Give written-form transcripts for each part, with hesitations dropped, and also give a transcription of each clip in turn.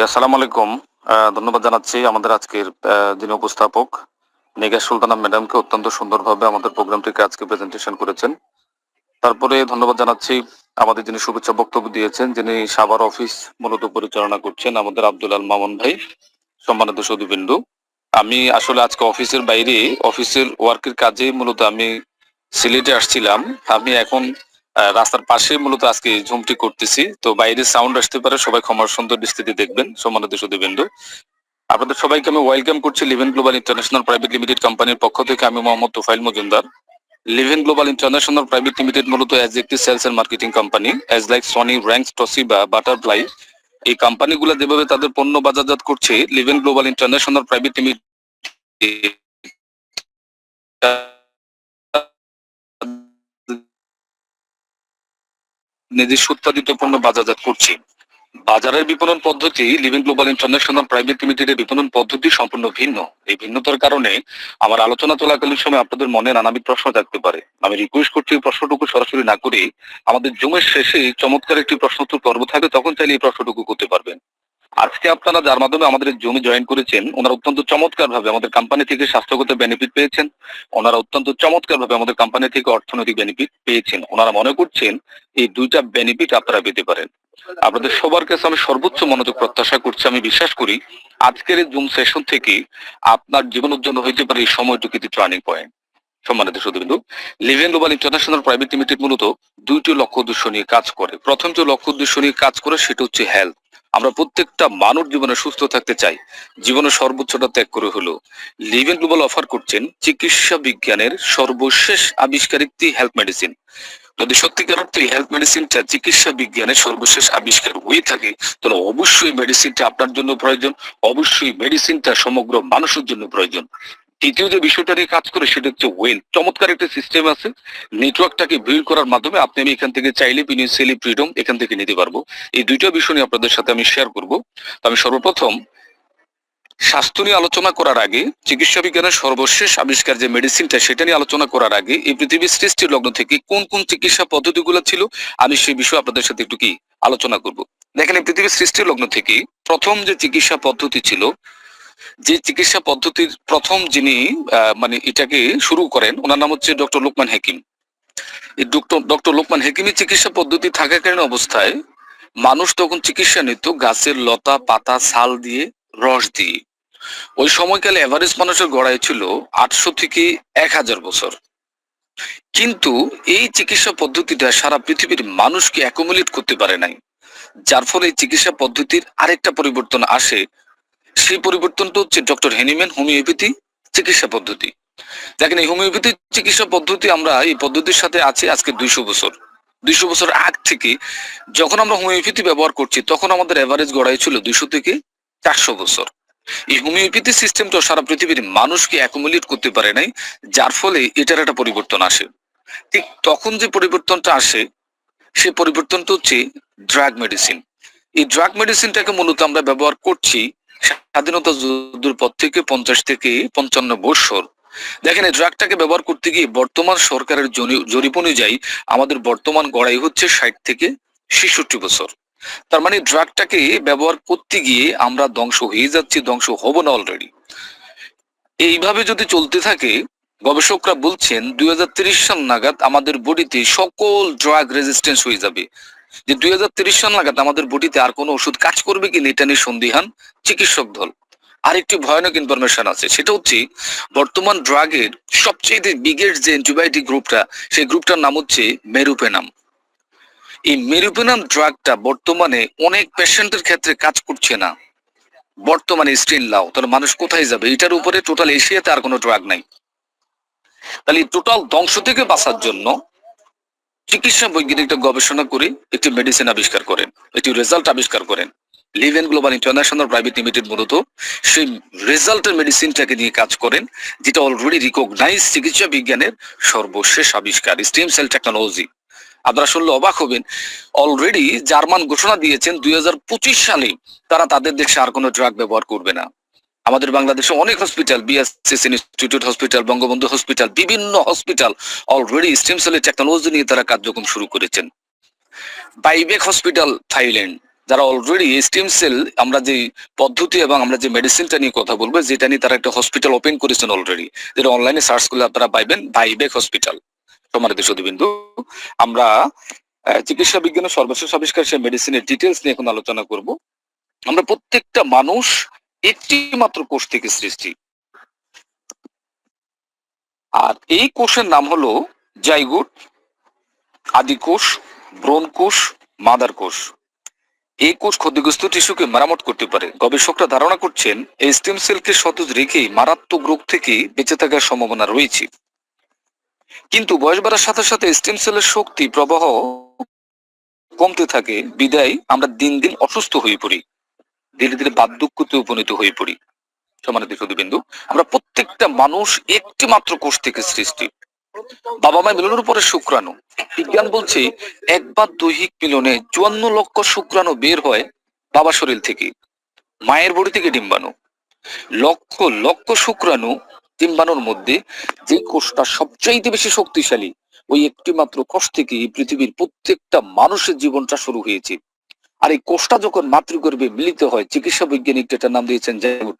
আসসালামু আলাইকুম। ধন্যবাদ জানাচ্ছি আমাদের আজকের যিনি উপস্থাপক নিগার সুলতানা ম্যাডামকে অত্যন্ত সুন্দরভাবে আমাদের প্রোগ্রামটিকে আজকে প্রেজেন্টেশন করেছেন। তারপরে ধন্যবাদ জানাচ্ছি আমাদের যিনি শুভেচ্ছা বক্তব্য দিয়েছেন, যিনি সাভার অফিস মূলত পরিচালনা করছেন আমাদের আব্দুল আল মামুন ভাই, সম্মানিত সুধীবৃন্দু। আমি আসলে আজকে অফিসের বাইরে অফিসের ওয়ার্কের কাজে মূলত আমি সিলেটে আসছিলাম। আমি এখন রাস্তার পাশে মূলত আজকে ঝুমটি করতেছি। তো বাইরে সাউন্ড আসতে পারে, সবাই ক্ষমার সুন্দর দৃষ্টিতে দেখবেন সম্মানিত সুধীবৃন্দু। আপনাদের সবাইকে আমি ওয়েলকাম করছি Liven Global International Private Limited কোম্পানির পক্ষ থেকে। আমি Mohammad Tofail Majumder. Liven Global International Private Limited মূলত অ্যাজ একটি sales and marketing company, as like Sony, Rangs, Toshiba, Butterfly, এই কোম্পানিগুলো যেভাবে তাদের পণ্য বাজারজাত করছে, Liven Global International Private Limited নিজস্ব উৎপাদিত পণ্য বাজারজাত করছে। বাজারের বিপণন পদ্ধতি লিভিং গ্লোবাল ইন্টারন্যাশনাল প্রাইভেট লিমিটেডের বিপণন পদ্ধতি সম্পূর্ণ ভিন্ন। এই ভিন্নতার কারণে আমার আলোচনা চলাকালীন সময় আপনাদের মনে নানাবিধ প্রশ্ন থাকতে পারে। আমি রিকোয়েস্ট করছি এই প্রশ্নটুকু সরাসরি না করে আমাদের জুমের শেষে চমৎকার একটি প্রশ্নোত্তর পর্ব থাকবে, তখন চাইলে এই প্রশ্নটুকু করতে পারবেন। আজকে আপনারা যার মাধ্যমে আমাদের জমি জয়েন করেছেন, ওনারা অত্যন্ত চমৎকার ভাবে আমাদের কোম্পানি থেকে স্বাস্থ্যগত বেনিফিট পেয়েছেন। ওনারা অত্যন্ত চমৎকার ভাবে আমাদের কোম্পানি থেকে অর্থনৈতিক বেনিফিট পেয়েছেন। ওনারা মনে করছেন এই দুইটা বেনিফিট আপনারা পেতে পারেন। আপনাদের সবার কাছে আমি সর্বোচ্চ মনোযোগ প্রত্যাশা করছি। আমি বিশ্বাস করি আজকের এই জুম সেশন থেকে আপনার জীবনের জন্য হইতে পারে এই সময়টুকুতে টার্নিং পয়েন্ট। সম্মানিত সুধীবৃন্দু, লিভেন গ্লোবাল ইন্টারন্যাশনাল প্রাইভেট লিমিটেড মূলত দুইটি লক্ষ্য উদ্দেশ্য নিয়ে কাজ করে। প্রথম যে লক্ষ্য উদ্দেশ্য নিয়ে কাজ করে সেটা হচ্ছে হেলথ। আমরা প্রত্যেকটা মানুষ জীবনে সুস্থ থাকতে চাই, জীবনের সর্বোচ্চটা ত্যাগ করে হলো লিভেন গ্লোবাল অফার করছেন চিকিৎসা বিজ্ঞানের সর্বশেষ আবিষ্কার একটি হেলথ মেডিসিন। যদি সত্যিকার অর্থে হেলথ মেডিসিনটা চিকিৎসা বিজ্ঞানের সর্বশেষ আবিষ্কার হয়ে থাকে, তাহলে অবশ্যই মেডিসিনটা আপনার জন্য প্রয়োজন, অবশ্যই মেডিসিনটা সমগ্র মানুষের জন্য প্রয়োজন। তৃতীয় যে বিষয়টা নিয়ে কাজ করে সেটা হচ্ছে ওয়েল। চমৎকার একটা সিস্টেম আছে, নেটওয়ার্কটাকে বিল্ড করার মাধ্যমে আপনি আমি এখান থেকে চাইলে ফিনান্সিয়ালি ফ্রিডম এখান থেকে নিতে পারবো। এই দুইটা বিষয় নিয়ে আপনাদের সাথে আমি শেয়ার করব। আমি সর্বপ্রথম স্বাস্থ্য নিয়ে আলোচনা করার আগে, চিকিৎসা বিজ্ঞানের সর্বশেষ আবিষ্কার যে মেডিসিনটা সেটা নিয়ে আলোচনা করার আগে, এই পৃথিবীর সৃষ্টির লগ্ন থেকে কোন কোন চিকিৎসা পদ্ধতিগুলো ছিল আমি সেই বিষয়ে আপনাদের সাথে একটু কি আলোচনা করব। দেখেন, এই পৃথিবীর সৃষ্টির লগ্ন থেকে প্রথম যে চিকিৎসা পদ্ধতি ছিল, যে চিকিৎসা পদ্ধতির প্রথম যিনি মানে এটাকে শুরু করেন, ওনার নাম হচ্ছে ডক্টর লোকমান হাকিম। এই ডক্টর লোকমান হাকিমের চিকিৎসা পদ্ধতি থাকাকালীন অবস্থায় মানুষ তখন চিকিৎসা নিত গাছের লতা পাতা ছাল দিয়ে, রস দিয়ে। ওই সময়কালে এভারেজ মানুষের গড়াই ছিল 800 থেকে 1000 বছর। কিন্তু এই চিকিৎসা পদ্ধতিটা সারা পৃথিবীর মানুষকে অ্যাকোমোডেট করতে পারে নাই, যার ফলে এই চিকিৎসা পদ্ধতির আরেকটা পরিবর্তন আসে। সেই পরিবর্তনটা হচ্ছে ডক্টর হেনিম্যান হোমিওপ্যাথি চিকিৎসা পদ্ধতি। দেখেন, এই হোমিওপ্যাথি চিকিৎসা পদ্ধতি আমরা এই পদ্ধতির সাথে আছি আজকে 200 বছর। 200 বছর আগ থেকে যখন আমরা হোমিওপ্যাথি ব্যবহার করছি, তখন আমাদের এভারেজ গড়াই ছিল 200 থেকে 400 বছর। এই হোমিওপ্যাথি সিস্টেমটা সারা পৃথিবীর মানুষকে অ্যাকোমোডেট করতে পারে নাই, যার ফলে এটার একটা পরিবর্তন আসে। ঠিক তখন যে পরিবর্তনটা আসে, সে পরিবর্তনটা হচ্ছে ড্রাগ মেডিসিন। এই ড্রাগ মেডিসিনটাকে মূলত আমরা ব্যবহার করছি স্বাধীনতা যুদ্ধের পর থেকে 50 থেকে 55 বছর। দেখেন, এই ড্রাগটাকে ব্যবহার করতে গিয়ে বর্তমান সরকারের জরিপ অনুযায়ী আমাদের বর্তমান গড়াই হচ্ছে 60 থেকে 66 বছর। তার মানে ড্রাগটাকে ব্যবহার করতে গিয়ে আমরা ধ্বংস হয়ে যাচ্ছি, ধ্বংস হব না অলরেডি। এইভাবে যদি চলতে থাকে, গবেষকরা বলছেন 2030 সাল নাগাদ আমাদের বডিতে সকল ড্রাগ রেজিস্ট্যান্স হয়ে যাবে। যে 2030 সাল নাগাদ আমাদের বডিতে আর কোনো ওষুধ কাজ করবে কিনা এটা নিয়ে সন্দিহান চিকিৎসক দল। আরেকটি ভয়ানক ইনফরমেশন আছে, সেটা হচ্ছে বর্তমান ড্রাগের সবচেয়ে বিগেস্ট যে অ্যান্টিবায়োটিক গ্রুপটা, সেই গ্রুপটার নাম হচ্ছে মেরুপেনাম। এই মেরুপেনাম ড্রাগটা বর্তমানে অনেক পেশেন্টের ক্ষেত্রে কাজ করছে না। বর্তমানে স্টেন লাও, তাহলে মানুষ কোথায় যাবে? এটার উপরে টোটাল এশিয়াতে আর কোনো ড্রাগ নাই। তাহলে টোটাল ধ্বংস থেকে বাঁচার জন্য চিকিৎসা বৈজ্ঞানিকটা গবেষণা করে একটি মেডিসিন আবিষ্কার করেন, একটি রেজাল্ট আবিষ্কার করেন। লিভেন গ্লোবাল ইন্টারন্যাশনাল প্রাইভেট লিমিটেড মূলত সেই রেজাল্টের মেডিসিনটাকে নিয়ে কাজ করেন, যেটা অলরেডি রিকগনাইজ চিকিৎসা বিজ্ঞানের সর্বশেষ আবিষ্কার, স্টেম সেল টেকনোলজি। আপনারা শুনলে অবাক হবেন, অলরেডি জার্মান ঘোষণা দিয়েছেন 2025 সালে তারা তাদের দেশে আর কোনো ড্রাগ ব্যবহার করবে না। আমাদের বাংলাদেশে অনেক hospital, BSc institute hospital, Bangabandhu hospital, বিভিন্ন হসপিটাল অলরেডি স্টেম সেলের টেকনোলজি নিয়ে তারা কার্যক্রম শুরু করেছেন। বাইবেক হসপিটাল থাইল্যান্ড, যারা অলরেডি স্টেম সেল আমরা যে পদ্ধতি এবং আমরা যে মেডিসিনটা নিয়ে কথা বলবো, যেটা নিয়ে তারা একটা হসপিটাল ওপেন করেছেন অলরেডি, যেটা অনলাইনে সার্চ করলে আপনারা পাইবেন, ভাইবেক হসপিটাল। সম্মানিত সুধীবৃন্দু, আমরা চিকিৎসা বিজ্ঞানের সর্বশেষ আবিষ্কার সেই মেডিসিনের ডিটেলস নিয়ে এখন আলোচনা করব। আমরা প্রত্যেকটা মানুষ একটি মাত্র কোষ থেকে সৃষ্টি, আর এই কোষের নাম হলো জাইগোট, আদিকোষ, ব্রণ কোষ, মাদার কোষ। এই কোষ ক্ষতিগ্রস্ত টিস্যুকে মেরামত করতে পারে। গবেষকরা ধারণা করছেন এই স্টেম সেলকে সতেজ রেখেই মারাত্মক রোগ থেকে বেঁচে থাকার সম্ভাবনা রয়েছে। কিন্তু বয়স বাড়ার সাথে সাথে স্টেম সেলের শক্তি প্রবাহ কমতে থাকে, বিদায় আমরা দিন দিন অসুস্থ হয়ে পড়ি, ধীরে ধীরে বার্ধক্যতে উপনীত হয়ে পড়ি। সম্মানিত সুধীবৃন্দু, আমরা প্রত্যেকটা মানুষ একটি মাত্র কোষ থেকে সৃষ্টি। বাবা মায়ের মিলনের পরে শুক্রাণু, বিজ্ঞান বলছে একবার দৈহিক মিলনে 54 লক্ষ শুক্রাণু বের হয় বাবা শরীর থেকে। মায়ের বডি থেকে ডিম্বাণু, লক্ষ লক্ষ শুক্রাণু। ডিম্বাণুর মধ্যে যে কোষটা সবচাইতে বেশি শক্তিশালী, ওই একটি মাত্র কোষ থেকে পৃথিবীর প্রত্যেকটা মানুষের জীবনটা শুরু হয়েছে। আর এই কোষটা যখন মাতৃগর্ভে মিলিত হয়, চিকিৎসা বৈজ্ঞানিক এটার নাম দিয়েছেন জাইগোট,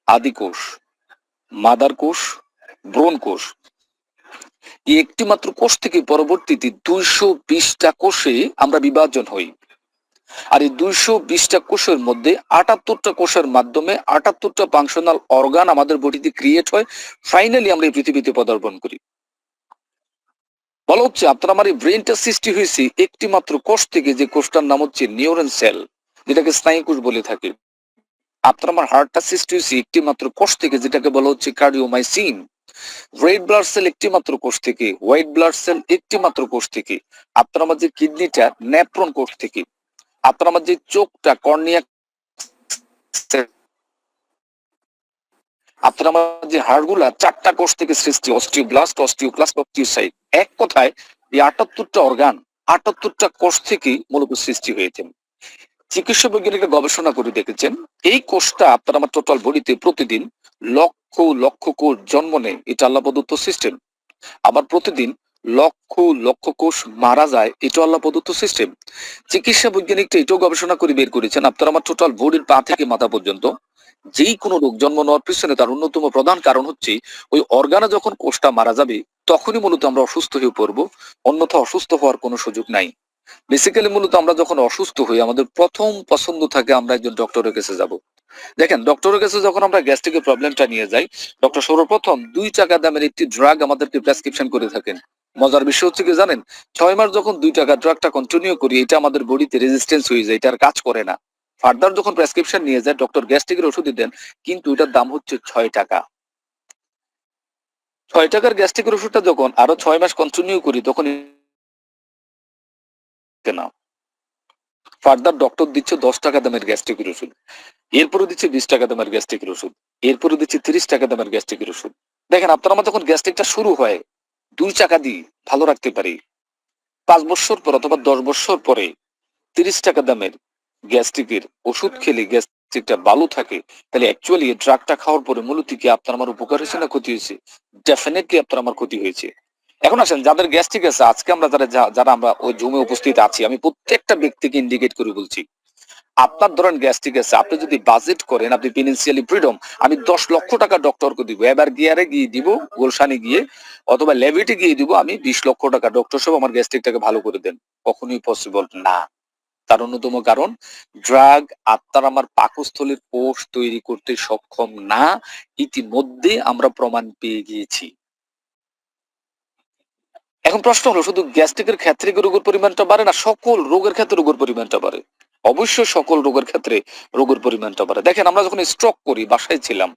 আদি কোষ, মাদার কোষ, ব্রণ কোষ। এই একটি মাত্র কোষ থেকে পরবর্তীতে 220টা কোষে আমরা বিভাজন হই। আর এই 220টা কোষের মধ্যে 78টা কোষের মাধ্যমে 78টা ফাংশনাল অর্গান আমাদের বডিতে ক্রিয়েট হয়। ফাইনালি আমরা এই পৃথিবীতে পদার্পণ করি। বলা হচ্ছে আপনার আমার এই ব্রেনটা সৃষ্টি হয়েছে একটি মাত্র কোষ থেকে, যে কোষটার নাম হচ্ছে নিউরন সেল, যেটাকে স্নায়ু কোষ বলে থাকে। আপনার আমার হার্টটা সৃষ্টি হয়েছে একটি মাত্র কোষ থেকে, যেটাকে বলা হচ্ছে কার্ডিওমাইসিন। রেড ব্লাড সেল একটি মাত্র কোষ থেকে, হোয়াইট ব্লাড সেল একটি মাত্র কোষ থেকে। আপনার আমার যে কিডনিটা নেফ্রন কোষ থেকে। আপনার আমার যে চোখটা কর্নিয়া, আপনার আমার যে হাড়গুলা 4টা কোষ থেকে সৃষ্টি, অস্টিওব্লাস্ট, অস্টিওক্লাস্ট, অস্টিওসাইট। এক কথায় এই 78টা অর্গান 78টা কোষ থেকে মূলত সৃষ্টি হয়েছে। চিকিৎসা বৈজ্ঞানিকরা গবেষণা করে দেখেছেন এই কোষটা আপনার আমার টোটাল বডিতে প্রতিদিন লক্ষ লক্ষ কোষ জন্ম নেয়, এটা আল্লাহ প্রদত্ত সিস্টেম। আবার প্রতিদিন লক্ষ লক্ষ কোষ মারা যায়, এটা আল্লাহ প্রদত্ত সিস্টেম। চিকিৎসা বৈজ্ঞানিকরা এটাও গবেষণা করে বের করেছেন আপনার আমার টোটাল বডির পা থেকে মাথা পর্যন্ত যেই কোনো রোগ জন্ম নেওয়ার পিছনে তার অন্যতম প্রধান কারণ হচ্ছে ওই অর্গানে যখন কোষটা মারা যাবে তখনই মূলত আমরা অসুস্থ হয়ে পড়বো, অন্যথা অসুস্থ হওয়ার কোনো সুযোগ নাই। বেসিক্যালি মূলত আমরা যখন অসুস্থ হই আমাদের প্রথম পছন্দ থাকে আমরা একজন ডক্টরের কাছে যাব। দেখেন, ডক্টরের কাছে যখন আমরা গ্যাস্ট্রিকের প্রবলেমটা নিয়ে যাই, ডক্টর সর্বপ্রথম 2 টাকা দামের একটি ড্রাগ আমাদেরকে প্রেসক্রিপশন করে থাকেন। মজার বিষয় হচ্ছে কি জানেন, 6 মাস যখন 2 টাকা ড্রাগটা কন্টিনিউ করি, এটা আমাদের বডিতে রেজিস্ট্যান্স হয়ে যায়, এটা আর কাজ করে না। ফার্দার যখন প্রেসক্রিপশন নিয়ে যায় ডক্টর গ্যাস্ট্রিকের ওষুধ দেন, কিন্তু এটার দাম হচ্ছে 6 টাকা। 6 টাকার গ্যাস্ট্রিকের ওষুধটা যখন আরো 6 মাস কন্টিনিউ করি তখন না, ফার্দার ডক্টর দিচ্ছে 10 টাকা দামের গ্যাস্ট্রিকের ওষুধ, এরপরে দিচ্ছে 20 টাকা দামের গ্যাস্ট্রিকের ওষুধ, এরপরে দিচ্ছে 30 টাকা দামের গ্যাস্ট্রিকের ওষুধ। দেখেন, আপনার আমার যখন গ্যাস্ট্রিকটা শুরু হয় 2 টাকা দিয়ে ভালো রাখতে পারি, 5 বছর পর অথবা 10 বছর পরে 30 টাকা দামের গ্যাস্ট্রিকের ওষুধ খেলে গ্যাস্ট্রিকটা ভালো থাকে, তাহলে অ্যাকচুয়ালি এই ড্রাগটা খাওয়ার পরে মূলত কি আপনার আমার উপকার হয়েছে না ক্ষতি হয়েছে? ডেফিনেটলি আপনার আমার ক্ষতি হয়েছে। এখন আসেন, যাদের গ্যাস্ট্রিক আছে আজকে আমরা যারা আমরা ওই জুমে উপস্থিত আছি, আমি প্রত্যেকটা ব্যক্তিকে ইন্ডিকেট করে বলছি, আপনার ধরেন গ্যাস্ট্রিক আছে, আপনি যদি বাজেট করেন, আপনি ফিনান্সিয়ালি ফ্রিডম, আমি 10 লক্ষ টাকা ডক্টরকে দিব, এবার গিয়ারে গিয়ে দিব, গুলশানে গিয়ে অথবা লেভিটে গিয়ে দিব আমি 20 লক্ষ টাকা, ডক্টর সব আমার গ্যাস্ট্রিকটাকে ভালো করে দেন। কখনোই পসিবল না। তার অন্যতম কারণ ড্রাগ আপনার আমার পাকস্থলীর কোষ তৈরি করতে সক্ষম না, ইতিমধ্যে আমরা প্রমাণ পেয়ে গিয়েছি। এখন প্রশ্ন হলো, শুধু গ্যাস্ট্রিকের ক্ষেত্রে কি রোগের পরিমাণটা বাড়ে, না সকল রোগের ক্ষেত্রে রোগের পরিমাণটা বাড়ে? অবশ্যই সকল রোগের ক্ষেত্রে রোগের পরিমাণটা বাড়ে। দেখেন, আমরা যখন স্ট্রোক করি বাসায় ছিলাম,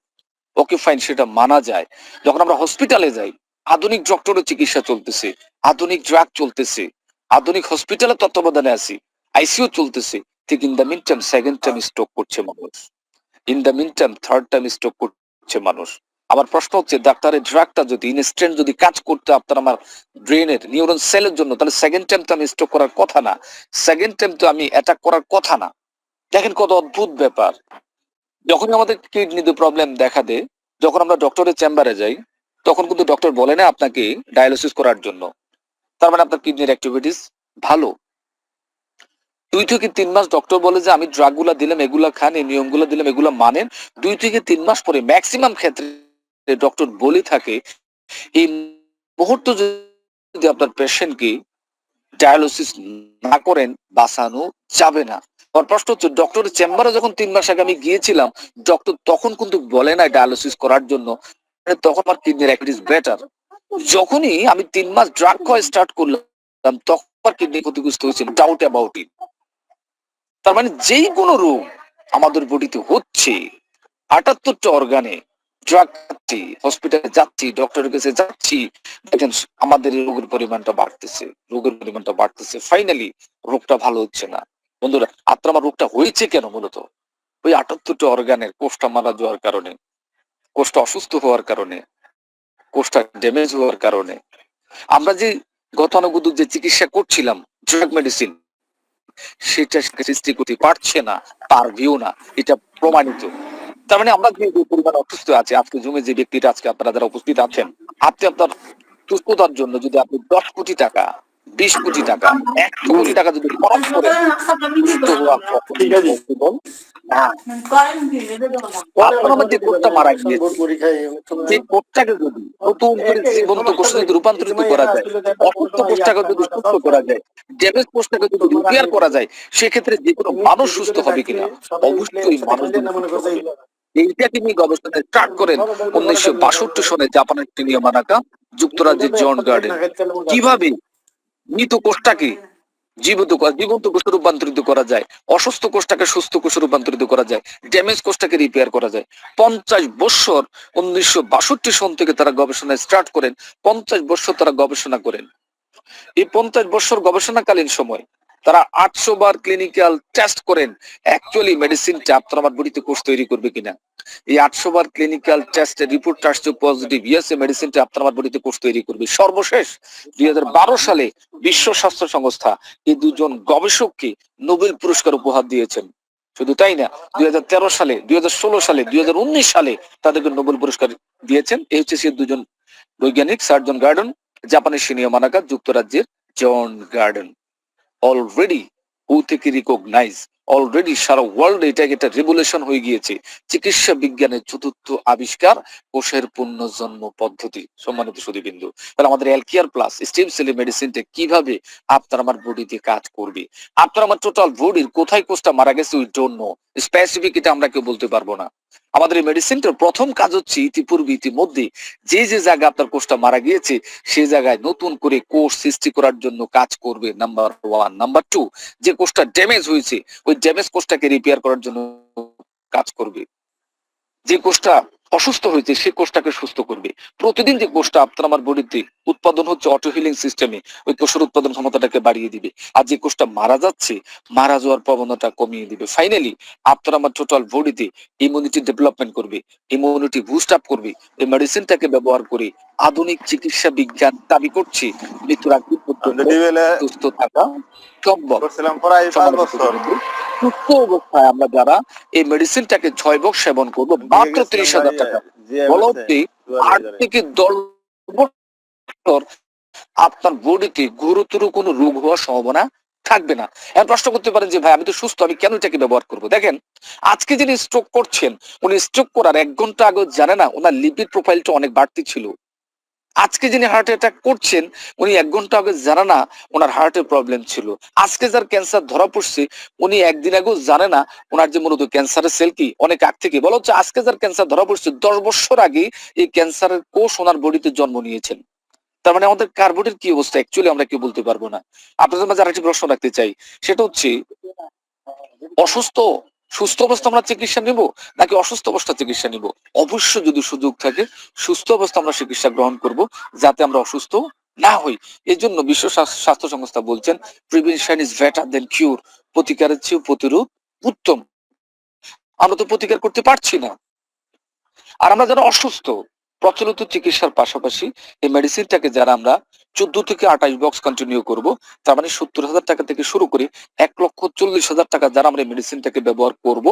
ওকে ফাইন, সেটা মানা যায়। যখন আমরা হসপিটালে যাই, আধুনিক ডক্টরের চিকিৎসা চলতেছে, আধুনিক ড্রাগ চলতেছে, আধুনিক হসপিটালের তত্ত্বাবধানে আছি, আইসিইউ চলতেছে, ঠিক in the meantime second time stroke করছে মানুষ, in the meantime third time stroke করছে মানুষ। আমার প্রশ্ন হচ্ছে, ডাক্তারের ড্রাগটা যদি ইনস্ট্যান্ট যদি কাজ করতে আপনার আমার ব্রেনের নিউরন সেলের জন্য, তাহলে সেকেন্ড টাইম তো আমি স্ট্রোক করার কথা না, সেকেন্ড টাইম তো আমি অ্যাটাক করার কথা না। দেখেন কত অদ্ভুত ব্যাপার। যখন আমাদের কিডনিতে প্রবলেম দেখা দেয়, যখন আমরা ডক্টরের চেম্বারে যাই, তখন কিন্তু ডক্টর বলে না আপনাকে ডায়ালিসিস করার জন্য, তার মানে আপনার কিডনির অ্যাক্টিভিটিস ভালো। 2 থেকে 3 মাস ডক্টর বলে যে আমি ড্রাগ গুলা দিলাম, এগুলা খান, এই নিয়মগুলো দিলাম, এগুলা মানেন। 2 থেকে 3 মাস পরে ম্যাক্সিমাম ক্ষেত্রে ডক্টর বলে থাকে এই মুহূর্তে যদি আপনার পেশেন্টকে ডায়ালিসিস না করেন বাঁচানো যাবে না। আমার প্রশ্ন হচ্ছে ডক্টরের চেম্বারে যখন 3 মাস আগে আমি গিয়েছিলাম, ডক্টর তখন কিন্তু বলে নাই ডায়ালিসিস করার জন্য। মানে তখন আমার কিডনির অ্যাক্টিভিটিস বেটার। যখনই আমি 3 মাস ড্রাগ খাওয়া স্টার্ট করলাম, তখন আমার কিডনি ক্ষতিগ্রস্ত হয়েছিল, ডাউট অ্যাবাউট ইট। তার মানে যেই কোনো রোগ আমাদের বডিতে হচ্ছে, 78টা অর্গানে ড্রাগ খাচ্ছি, হসপিটালে যাচ্ছি, ডক্টরের কাছে যাচ্ছি, দেখেন আমাদের এই রোগের পরিমাণটা বাড়তেছে, ফাইনালি রোগটা ভালো হচ্ছে না। বন্ধুরা, আপনার আমার রোগটা হয়েছে কেন? মূলত ওই 78টা অর্গানের কোষটা মারা যাওয়ার কারণে, কোষটা অসুস্থ হওয়ার কারণে, কোষটা ড্যামেজ হওয়ার কারণে। আমরা যে গতানুগতিক যে চিকিৎসা করছিলাম, ড্রাগ মেডিসিন, সেটা সৃষ্টি করতে পারছে না, পারবেও না, এটা প্রমাণিত। তার মানে আমরা যে পরিমাণ অসুস্থ আছে, আজকে জুমে যে ব্যক্তিটা আজকে আপনারা যারা উপস্থিত আছেন, আপনি আপনার সুস্থতার জন্য যদি আপনি 10 কোটি টাকা, 20 কোটি টাকা, 100 কোটি টাকা যদি খরচ করেন, সুস্থ হওয়া কখনোই পসিবল না। আপনার আমার যে কোষটা মারা গিয়েছে, যে কোষটাকে যদি নতুন করে জীবন্ত কোষে যদি রূপান্তরিত করা যায়, অসুস্থ কোষটাকে যদি সুস্থ করা যায়, ড্যামেজ কোষটাকে যদি রিপেয়ার করা যায়, সেক্ষেত্রে যে কোনো মানুষ সুস্থ হবে কিনা? অবশ্যই মানুষ সুস্থ হবে। এইটাকে নিয়ে গবেষণা স্টার্ট করেন 1962 সনে জাপানের টিনিয়া মানাকা, যুক্তরাজ্যের জন গার্ডেন। কিভাবে মৃত কোষটাকে জীবন্ত কোষে রূপান্তরিত করা যায়, অসুস্থ কোষটাকে সুস্থ কোষে রূপান্তরিত করা যায়, ড্যামেজ কোষটাকে রিপেয়ার করা যায়। 50 বছর, 1962 সন থেকে তারা গবেষণা স্টার্ট করেন। 50 বছর তারা গবেষণা করেন। এই 50 বছর গবেষণাকালীন সময় তারা 800 বার ক্লিনিক্যাল টেস্ট করেন অ্যাকচুয়ালি মেডিসিনটা আপনার আমার বডিতে কোষ তৈরি করবে কিনা। এই 800 বার ক্লিনিক্যাল টেস্টের রিপোর্ট আসছে পজিটিভ, ইয়েস এই মেডিসিনটা আপনার আমার বডিতে কোষ তৈরি করবে। সর্বশেষ 2012 সালে বিশ্ব স্বাস্থ্য সংস্থা এই দুজন গবেষককে নোবেল পুরস্কার উপহার দিয়েছেন। শুধু তাই না, 2013 সালে, 2016 সালে, 2019 সালে তাদেরকে নোবেল পুরস্কার দিয়েছেন। এই হচ্ছে সে দুজন বৈজ্ঞানিক, সার্জন গার্ডন, জাপানের শিনিয়া মানাকা, যুক্তরাজ্যের জন গার্ডেন। অলরেডি ও থেকে রিকগনাইজ, অলরেডি সারা ওয়ার্ল্ড এটা একটা রেভলিউশন হয়ে গিয়েছে। চিকিৎসা বিজ্ঞানের চতুর্থ আবিষ্কার কোষের পুনর্জন্ম পদ্ধতি। সম্মানিত সুধীবৃন্দ, তাহলে আমাদের হেলথকেয়ার প্লাস স্টেম সেল মেডিসিনটা কিভাবে আপনার আমার বডিতে কাজ করবে, আপনার আমার টোটাল বডির কোথায় কোষটা মারা গেছে উই ডোন্ট নো, স্পেসিফিক এটা আমরা কেউ বলতে পারবো না। আমাদের এই মেডিসিনটার প্রথম কাজ হচ্ছে ইতিমধ্যে যে জায়গা আপনার কোষটা মারা গিয়েছে সেই জায়গায় নতুন করে কোষ সৃষ্টি করার জন্য কাজ করবে, নাম্বার 1। নাম্বার 2, যে কোষটা ড্যামেজ হয়েছে ওই ড্যামেজ কোষটাকে রিপেয়ার করার জন্য কাজ করবে। যে কোষটা অসুস্থ হয়েছে সে কোষটাকে সুস্থ করবে। প্রতিদিন যে কোষটা আপনার আমার বডিতে উৎপাদন হচ্ছে অটো হিলিং সিস্টেমে, ওই কোষের উৎপাদন ক্ষমতাটাকে বাড়িয়ে দিবে। আর যে কোষটা মারা যাচ্ছে, মারা যাওয়ার প্রবণতা কমিয়ে দিবে। ফাইনালি আপনার আমার টোটাল বডিতে ইমিউনিটি ডেভেলপমেন্ট করবে, ইমিউনিটি বুস্ট আপ করবে। এই মেডিসিনটাকে ব্যবহার করে আধুনিক চিকিৎসা বিজ্ঞান দাবি করছে মৃত্যুর আগ পর্যন্ত সুস্থ থাকা সম্ভব। সুস্থ অবস্থায় আমরা যারা এই মেডিসিনটাকে 6 বক্স সেবন করবো মাত্র 30,000 টাকা, বলতে 8 থেকে 10 বছর আপনার বডিতে গুরুতর কোনো রোগ হওয়ার সম্ভাবনা থাকবে না। এখন প্রশ্ন করতে পারেন যে ভাই আমি তো সুস্থ, আমি কেন এটাকে ব্যবহার করবো? দেখেন, আজকে যিনি স্ট্রোক করছেন, উনি স্ট্রোক করার 1 ঘন্টা আগে জানে না ওনার লিপিড প্রোফাইলটা অনেক বাড়তি ছিল। আজকে যিনি হার্ট অ্যাটাক করছেন, উনি 1 ঘন্টা আগে জানে না ওনার হার্টের প্রবলেম ছিল। আজকে যার ক্যান্সার ধরা পড়ছে, উনি একদিন আগেও জানে না ওনার যে মূলত ক্যান্সারের সেল কি অনেক আগ থেকে। বলা হচ্ছে আজকে যার ক্যান্সার ধরা পড়ছে 10 বছর আগে এই ক্যান্সারের কোষ ওনার বডিতে জন্ম নিয়েছেন। তার মানে আমাদের কার্বোর্ডের কি অবস্থা অ্যাকচুয়ালি আমরা কেউ বলতে পারবো না। আপনাদের মাঝে আরেকটি প্রশ্ন রাখতে চাই, সেটা হচ্ছে অসুস্থ সুস্থ অবস্থা আমরা চিকিৎসা নিব নাকি অসুস্থ অবস্থা চিকিৎসা নিব? অবশ্য যদি সুযোগ থাকে সুস্থ অবস্থা আমরা চিকিৎসা গ্রহণ করব, যাতে আমরা অসুস্থ না হই। এই জন্য বিশ্ব স্বাস্থ্য সংস্থা বলছেন প্রিভেনশন ইজ বেটার দেন কিউর, প্রতিকারের চেয়ে প্রতিরোধ উত্তম। আমরা তো প্রতিকার করতে পারছি না, আর আমরা যারা অসুস্থ, প্রচলিত চিকিৎসার পাশাপাশি এই মেডিসিনটাকে যারা আমরা 14 থেকে 28 বক্স কন্টিনিউ করব, তার মানে 70,000 টাকা থেকে শুরু করে 1,40,000 টাকা যারা আমরা এই মেডিসিনটাকে ব্যবহার করব,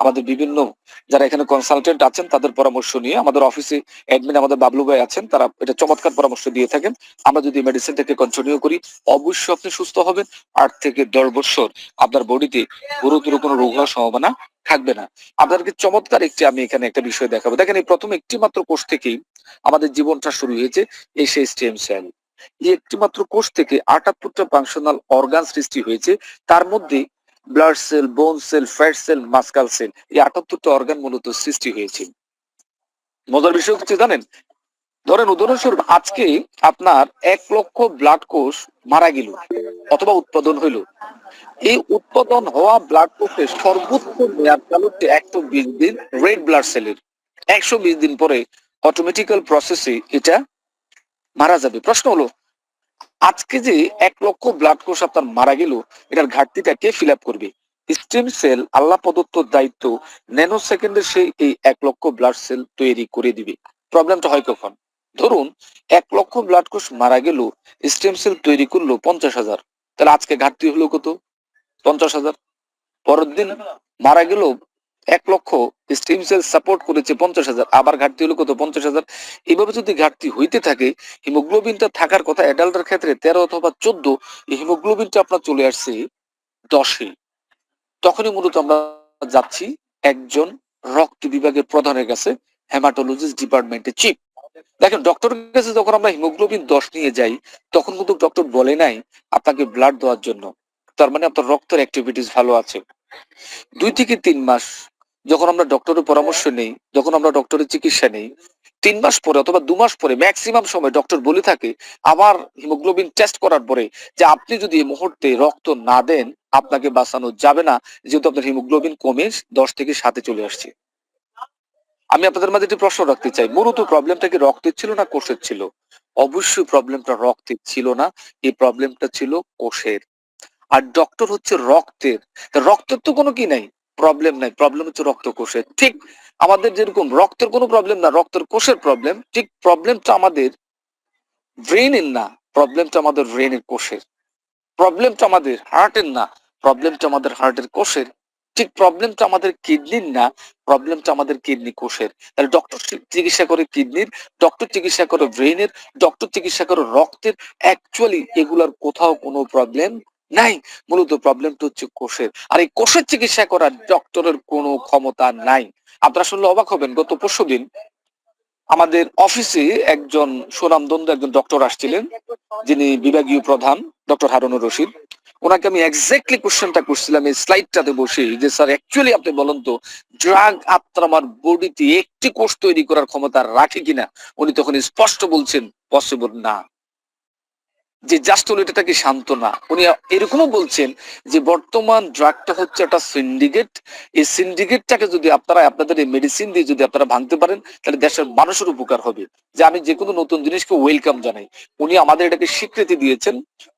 আমাদের বিভিন্ন যারা এখানে কনসালটেন্ট আছেন তাদের পরামর্শ নিয়ে আমাদের অফিসে অ্যাডমিন আমাদের বাবলু ভাই আছেন, তারা এটা চমৎকার পরামর্শ দিয়ে থাকেন। আমরা যদি মেডিসিনটাকে কন্টিনিউ করি অবশ্যই আপনি সুস্থ হবেন। 8 থেকে 10 বছর আপনার বডিতে গুরুতর কোনো রোগ হওয়ার সম্ভাবনা থাকবে না। আপনাদেরকে চমৎকার আমি এখানে একটা বিষয় দেখাবো। দেখেন, এই প্রথম একটি মাত্র কোষ থেকেই আমাদের জীবনটা শুরু হয়েছে, এই সেই স্টেম সেল। এই একটি মাত্র কোষ থেকে 78টা ফাংশনাল অর্গান সৃষ্টি হয়েছে। তার মধ্যে ব্লাড সেল, বোন সেল, ফ্যাট সেল, মাসকাল সেল, এই 78টা অর্গান মূলত সৃষ্টি হয়েছে। মজার বিষয় হচ্ছে জানেন, ধরেন উদাহরণস্বরূপ আজকে আপনার 1 লক্ষ ব্লাড কোষ মারা গেল অথবা উৎপাদন হইল। এই উৎপাদন হওয়া ব্লাড কোষের সর্বোচ্চ মেয়াদকাল হচ্ছে 120 দিন রেড ব্লাড সেলের। 120 দিন পরে অটোমেটিক্যাল প্রসেসে এটা মারা যাবে। প্রশ্ন হলো, আজকে যে 1 লক্ষ ব্লাড কোষ আপনার মারা গেল, এটার ঘাটতিটা কে ফিল আপ করবে? স্টেম সেল আল্লাহ প্রদত্ত দায়িত্ব, ন্যানো সেকেন্ডে সে এই 1 লক্ষ ব্লাড সেল তৈরি করে দিবে। প্রবলেমটা হয় কখন? ধরুন 1 লক্ষ ব্লাড কোষ মারা গেল, স্টেম সেল তৈরি করলো 50,000, তাহলে আজকে ঘাটতি হলো কত? 50,000। পরের দিন মারা গেল 1 লক্ষ, স্টেম সেল সাপোর্ট করেছে 50,000, আবার ঘাটতি হলো কত? 50,000। এইভাবে যদি ঘাটতি হইতে থাকে, হিমোগ্লোবিনটা থাকার কথা অ্যাডাল্টের ক্ষেত্রে 13 অথবা 14, এই হিমোগ্লোবিনটা আপনার চলে আসছে 10-এ। তখনই মূলত আমরা যাচ্ছি একজন রক্ত বিভাগের প্রধানের কাছে, হেমাটোলজিস্ট ডিপার্টমেন্টে চিফ। দেখেন, ডক্টরের কাছে যখন আমরা হিমোগ্লোবিন 10 নিয়ে যাই, তখন কিন্তু ডক্টর বলে নাই আপনাকে ব্লাড দেওয়ার জন্য। তার মানে আপনার রক্তের অ্যাক্টিভিটিস ভালো আছে। 2 থেকে 3 মাস যখন আমরা ডক্টরের পরামর্শ নেই, যখন আমরা ডক্টরের চিকিৎসা নেই, 3 মাস পরে অথবা 2 মাস পরে ম্যাক্সিমাম সময় ডক্টর বলে থাকে আবার হিমোগ্লোবিন টেস্ট করার পরে যে আপনি যদি এই মুহূর্তে রক্ত না দেন আপনাকে বাঁচানো যাবে না, যেহেতু আপনার হিমোগ্লোবিন কমে 10 থেকে 7-এ চলে আসছে। আমি আপনাদের মাঝে একটি প্রশ্ন রাখতে চাই, মূলত প্রবলেমটা কি রক্তের ছিল না কোষের ছিল? অবশ্যই প্রবলেমটা রক্তের ছিল না, এই প্রবলেমটা ছিল কোষের। আর ডক্টর হচ্ছে রক্তের। তা রক্তের তো কোনো কি নাই, প্রবলেম নাই, প্রবলেম হচ্ছে রক্ত কোষের। ঠিক আমাদের যেরকম রক্তের কোনো প্রবলেম না, রক্তের কোষের প্রবলেম, ঠিক প্রবলেমটা আমাদের ব্রেনের না, প্রবলেমটা আমাদের ব্রেনের কোষের। প্রবলেমটা আমাদের হার্টের না, প্রবলেমটা আমাদের হার্টের কোষের। ঠিক প্রবলেমটা আমাদের কিডনির না, প্রবলেমটা আমাদের কিডনি কোষের। তাহলে ডক্টর চিকিৎসা করে কিডনির, ডক্টর চিকিৎসা করে ব্রেনের, ডক্টর চিকিৎসা করে রক্তের। অ্যাকচুয়ালি এগুলার কোথাও কোনো প্রবলেম নাই, মূলত প্রবলেমটা হচ্ছে কোষের। আর এই কোষের চিকিৎসা করার ডক্টরের কোনো ক্ষমতা নাই। আপনারা শুনলে অবাক হবেন, গত পরশুদিন আমাদের অফিসে একজন সুনামধন্য একজন ডক্টর আসছিলেন, যিনি বিভাগীয় প্রধান, ডক্টর হারুনুর রশিদ। ওনাকে আমি এক্স্যাক্টলি কোশ্চেনটা করছিলাম এই স্লাইডটাতে বসে, যে স্যার অ্যাকচুয়ালি আপনি বলেন তো, ড্রাগ আপনার আমার বডিতে একটি কোষ তৈরি করার ক্ষমতা রাখে কিনা? উনি তখন স্পষ্ট বলছেন পসিবল না। যে জাস্ট এটাকে সান্ত্বনা। উনি এরকমও বলছেন যে বর্তমান ড্রাগটা হচ্ছে একটা সিন্ডিকেট। এই সিন্ডিকেটটাকে যদি আপনারা আপনাদের এই মেডিসিন দিয়ে যদি আপনারা ভাঙতে পারেন, তাহলে দেশের মানুষের উপকার হবে। যে আমি যে কোনো নতুন জিনিসকে ওয়েলকাম জানাই। উনি আমাদের এটাকে স্বীকৃতি দিয়েছেন,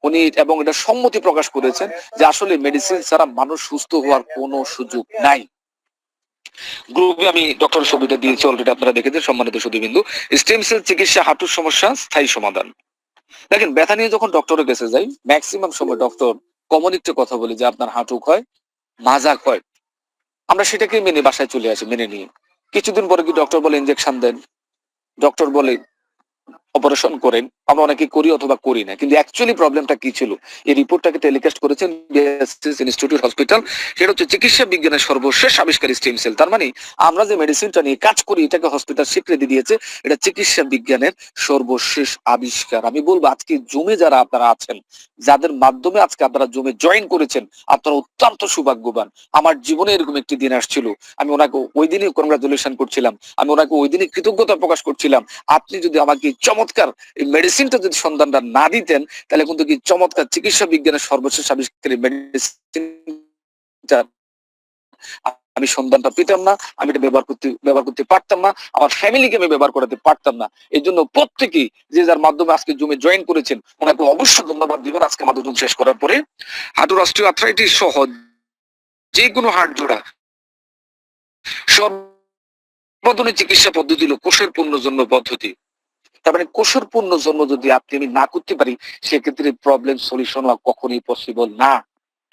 উনি এবং এটা সম্মতি প্রকাশ করেছেন যে আসলে মেডিসিন ছাড়া মানুষ সুস্থ হওয়ার কোনো সুযোগ নাই। গ্রুপে আমি ডক্টর ছবিটা দিয়েছি অলরেডি, আপনারা দেখেছেন সম্মানিত সুধীবৃন্দু। স্টেম সেল চিকিৎসা, হাঁটুর সমস্যা স্থায়ী সমাধান। দেখেন, ব্যথা নিয়ে যখন ডক্টরের কাছে যাই, ম্যাক্সিমাম সময় ডক্টর কমন একটা কথা বলে যে আপনার হাঁটু ক্ষয়, মাজা ক্ষয়। আমরা সেটাকে মেনে বাসায় চলে আসি, মেনে নিয়ে কিছুদিন পরে কি ডক্টর বলে ইনজেকশন দেন, ডক্টর বলে অপারেশন করেন। আমরা অনেকে করি অথবা করি না, কিন্তু অ্যাকচুয়ালি প্রবলেমটা কি ছিল এই রিপোর্টটাকে টেলিকাস্ট করেছেন বিএসএস ইনস্টিটিউট হসপিটাল। সেটা হচ্ছে চিকিৎসা বিজ্ঞানের সর্বশেষ আবিষ্কারী স্টেম সেল। তার মানে আমরা যে মেডিসিনটা নিয়ে কাজ করি এটাকে হসপিটাল স্বীকৃতি দিয়েছে, এটা চিকিৎসা বিজ্ঞানের সর্বশেষ আবিষ্কার। আমি বলবো আজকে জমে যারা আপনারা আছেন, যাদের মাধ্যমে আজকে আপনারা জমে জয়েন করেছেন, আপনারা অত্যন্ত সৌভাগ্যবান। আমার জীবনে এরকম একটি দিন আসছিল, আমি ওনাকে ওই দিনই কংগ্রাচুলেশন করছিলাম, আমি ওনাকে ওই দিনই কৃতজ্ঞতা প্রকাশ করছিলাম। আপনি যদি আমাকে চমৎকার এই মেডিসিনটা যদি সন্ধানটা না দিতেন, তাহলে কিন্তু কি চমৎকার চিকিৎসা বিজ্ঞানের সর্বশেষ আবিষ্কারী মেডিসিনটা আমি সন্ধানটা পেতাম না, আমি এটা ব্যবহার করতে পারতাম না, আমার ফ্যামিলিকে আমি ব্যবহার করাতে পারতাম না। এই জন্য প্রত্যেকেই যে যার মাধ্যমে আজকে জমে জয়েন করেছেন, ওনাকে অবশ্যই ধন্যবাদ দিবেন। আজকে আমাদের শেষ করার পরে হাঁটুর অস্টিওআর্থ্রাইটিস সহ যে কোনো হাড় জোড়া সর্বাধুনিক চিকিৎসা পদ্ধতি হলো কোষের পুনর্জন্ম পদ্ধতি। তার মানে কোষের পুনর্জন্ম যদি আপনি আমি না করতে পারি, সেক্ষেত্রে প্রবলেম সলিউশন হওয়া কখনোই পসিবল না।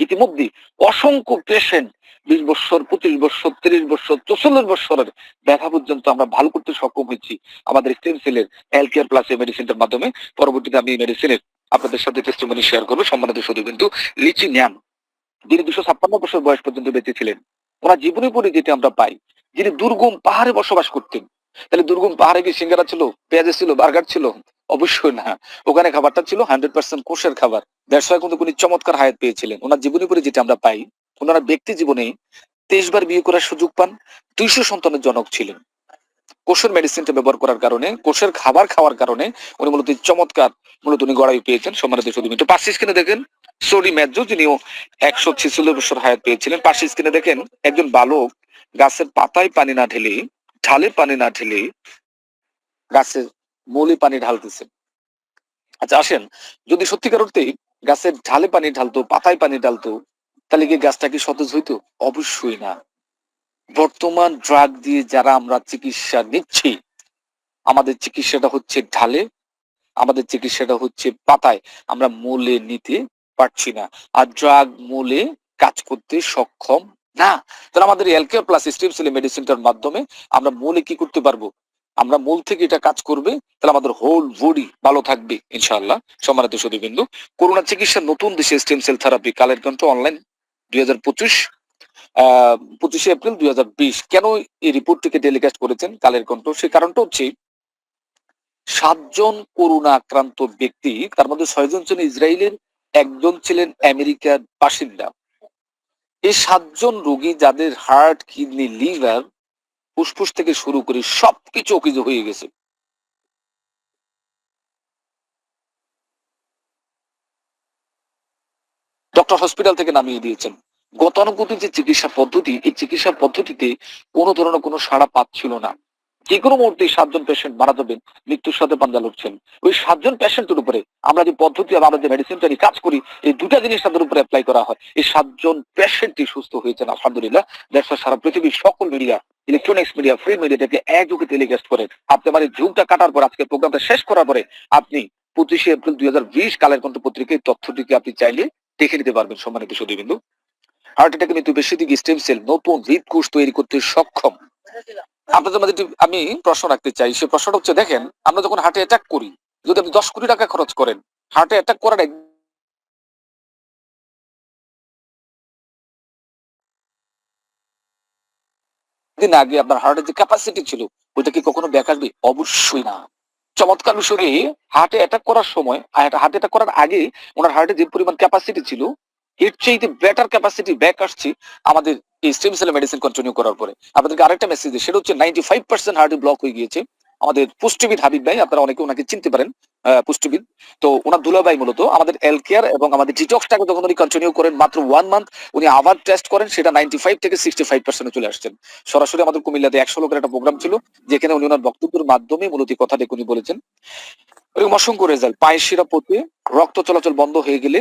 ইতিমধ্যে অসংখ্য পেশেন্ট 20 বছর, 25 বছর, 30 বছর, 44 বছরের ব্যথা পর্যন্ত আমরা ভালো করতে সক্ষম হয়েছি আমাদের স্টেম সেলের হেলথ কেয়ার প্লাস এই মেডিসিনটার মাধ্যমে। পরবর্তীতে আমি এই মেডিসিনের আপনাদের সাথে টেস্টিমনি শেয়ার করবো। সম্মানিত শুধু কিন্তু লিচি ন্যাম যিনি 256 বছর বয়স পর্যন্ত বেঁচে ছিলেন, ওনার জীবনী পড়ে যেটি আমরা পাই, যিনি দুর্গম পাহাড়ে বসবাস করতেন। তাহলে দুর্গম পাহাড়ে কি সিঙ্গারা ছিল, পেঁয়াজে ছিল, বার্গার ছিল? অবশ্যই না। ওখানে খাবারটা ছিল 100% কোষের খাবার। ব্যবসায় কিন্তু উনি চমৎকার হায়াত পেয়েছিলেন। ওনার জীবনী পড়ে যেটা আমরা পাই, ওনারা ব্যক্তি জীবনে 23 বার বিয়ে করার সুযোগ পান, 200 সন্তানের জনক ছিলেন। কোষের মেডিসিনটা ব্যবহার করার কারণে, কোষের খাবার খাওয়ার কারণে উনি মূলত চমৎকার উনি গড়াই পেয়েছেন। সম্মানিত শুধু একটু পাশে স্ক্রিনে দেখেন সরি ম্যাথু, যিনিও 146 বছর হায়াত পেয়েছিলেন। পাশে স্ক্রিনে দেখেন একজন বালক গাছের পাতায় পানি না ঢেলে, ঢালে পানি না ঢেলে গাছের মূলে পানি ঢালতেছেন। আচ্ছা আসেন, যদি সত্যিকার অর্থেই গাছের ঢালে পানি ঢালতো, পাতায় পানি ঢালতো, তাহলে কি গাছটা কি সতেজ হইতো? অবশ্যই না। বর্তমান ড্রাগ দিয়ে যারা আমরা চিকিৎসা নিচ্ছি, আমাদের চিকিৎসাটা হচ্ছে ঢালে, আমাদের চিকিৎসাটা হচ্ছে পাতায়, আমরা মূলে নিতে পারছি না। আর ড্রাগ মূলে কাজ করতে সক্ষম না। তাহলে আমাদের এলকেয়ার প্লাস স্টেম সেল মেডিসিনটার মাধ্যমে আমরা মূলে কি করতে পারবো? আমরা মূল থেকে এটা কাজ করবে, তাহলে আমাদের হোল বডি ভালো থাকবে ইনশাআল্লাহ। সম্মানিত সুধীবৃন্দু, করোনা চিকিৎসার নতুন দেশে stem cell therapy Kaler Kantho online 2025 25 April 2020। কেন এই রিপোর্টটিকে টেলিকাস্ট করেছেন কালের কণ্ঠ? সে কারণটা হচ্ছে 7 জন করোনা আক্রান্ত ব্যক্তি, তার মধ্যে 6 জন ছিলেন ইসরায়েলের, 1 জন ছিলেন আমেরিকার বাসিন্দা। এই 7 জন রোগী যাদের হার্ট, কিডনি, লিভার, ফুসফুস থেকে শুরু করে সবকিছু অকেজো হয়ে গেছে। ডক্টর হসপিটাল থেকে নামিয়ে দিয়েছেন। গতানুগতিক যে চিকিৎসা পদ্ধতি, এই চিকিৎসা পদ্ধতিতে কোনো ধরনের কোনো সাড়া পাচ্ছিল না। যে কোনো মুহূর্তে 7 জন পেশেন্ট মারা যাবেন, মৃত্যুর সাথে পাঞ্জা লড়ছেন। ওই 7 জন পেশেন্টের উপরে আমরা যে পদ্ধতি আর আমরা যে মেডিসিনটা নিয়ে কাজ করি, এই দুটা জিনিস তাদের উপরে অ্যাপ্লাই করা হয়। এই 7 জন পেশেন্টই সুস্থ হয়েছেন আলহামদুলিল্লাহ। দ্যাটস সারা পৃথিবীর সকল মিডিয়া, ইলেকট্রনিক্স মিডিয়া, ফ্রি মিডিয়াটাকে একযোগে টেলিকাস্ট করেন। আপনি আমার এই যুগটা কাটার পর, আজকে প্রোগ্রামটা শেষ করার পরে, আপনি 25 এপ্রিল 2020 কালের কণ্ঠ পত্রিকায় তথ্যটিকে আপনি চাইলে দেখে নিতে পারবেন। সম্মানিত সুধীবৃন্দু, হার্ট অ্যাটাকে মৃত্যু বেশি দিকে স্টেম সেল নতুন হৃদকোষ তৈরি করতে সক্ষম। আপনাদের মাঝে আমি প্রশ্ন রাখতে চাই। সে প্রশ্নটা হচ্ছে, দেখেন আমরা যখন হার্টে অ্যাটাক করি, যদি আপনি 10 কোটি টাকা খরচ করেন, হার্টে অ্যাটাক করার একদিন আগে আপনার হার্টের যে ক্যাপাসিটি ছিল, ওইটা কি কখনো ব্যাক আসবে? অবশ্যই না। চমৎকার বিষয়ে হার্টে অ্যাটাক করার সময়, হার্টে অ্যাটাক করার আগে ওনার হার্টে যে পরিমাণ ক্যাপাসিটি ছিল, এর চাইতে বেটার ক্যাপাসিটি ব্যাক আসছে আমাদের এই স্টেম সেল মেডিসিন কন্টিনিউ করার পরে। আপনাদেরকে আরেকটা মেসেজ দিই, সেটা হচ্ছে 95% হার্টে ব্লক হয়ে গিয়েছে। আমাদের পুষ্টিবিদ হাবিব ভাই, আপনারা অনেকে ওনাকে চিনতে পারেন, পুষ্টিবিদ। তো ওনার দুলাভাই মূলত আমাদের এল কেয়ার এবং আমাদের ডিটক্সটাকে যখন উনি কন্টিনিউ করেন মাত্র 1 মান্থ, উনি আবার টেস্ট করেন, সেটা 95 থেকে 65% চলে আসছেন। সরাসরি আমাদের কুমিল্লাতে 100 লোকের একটা প্রোগ্রাম ছিল, যেখানে উনি ওনার বক্তব্যের মাধ্যমে মূলত কথাটি উনি বলেছেন। এরকম অসংখ্য রেজাল্ট। পায়ের শিরা পচে রক্ত চলাচল বন্ধ হয়ে গেলে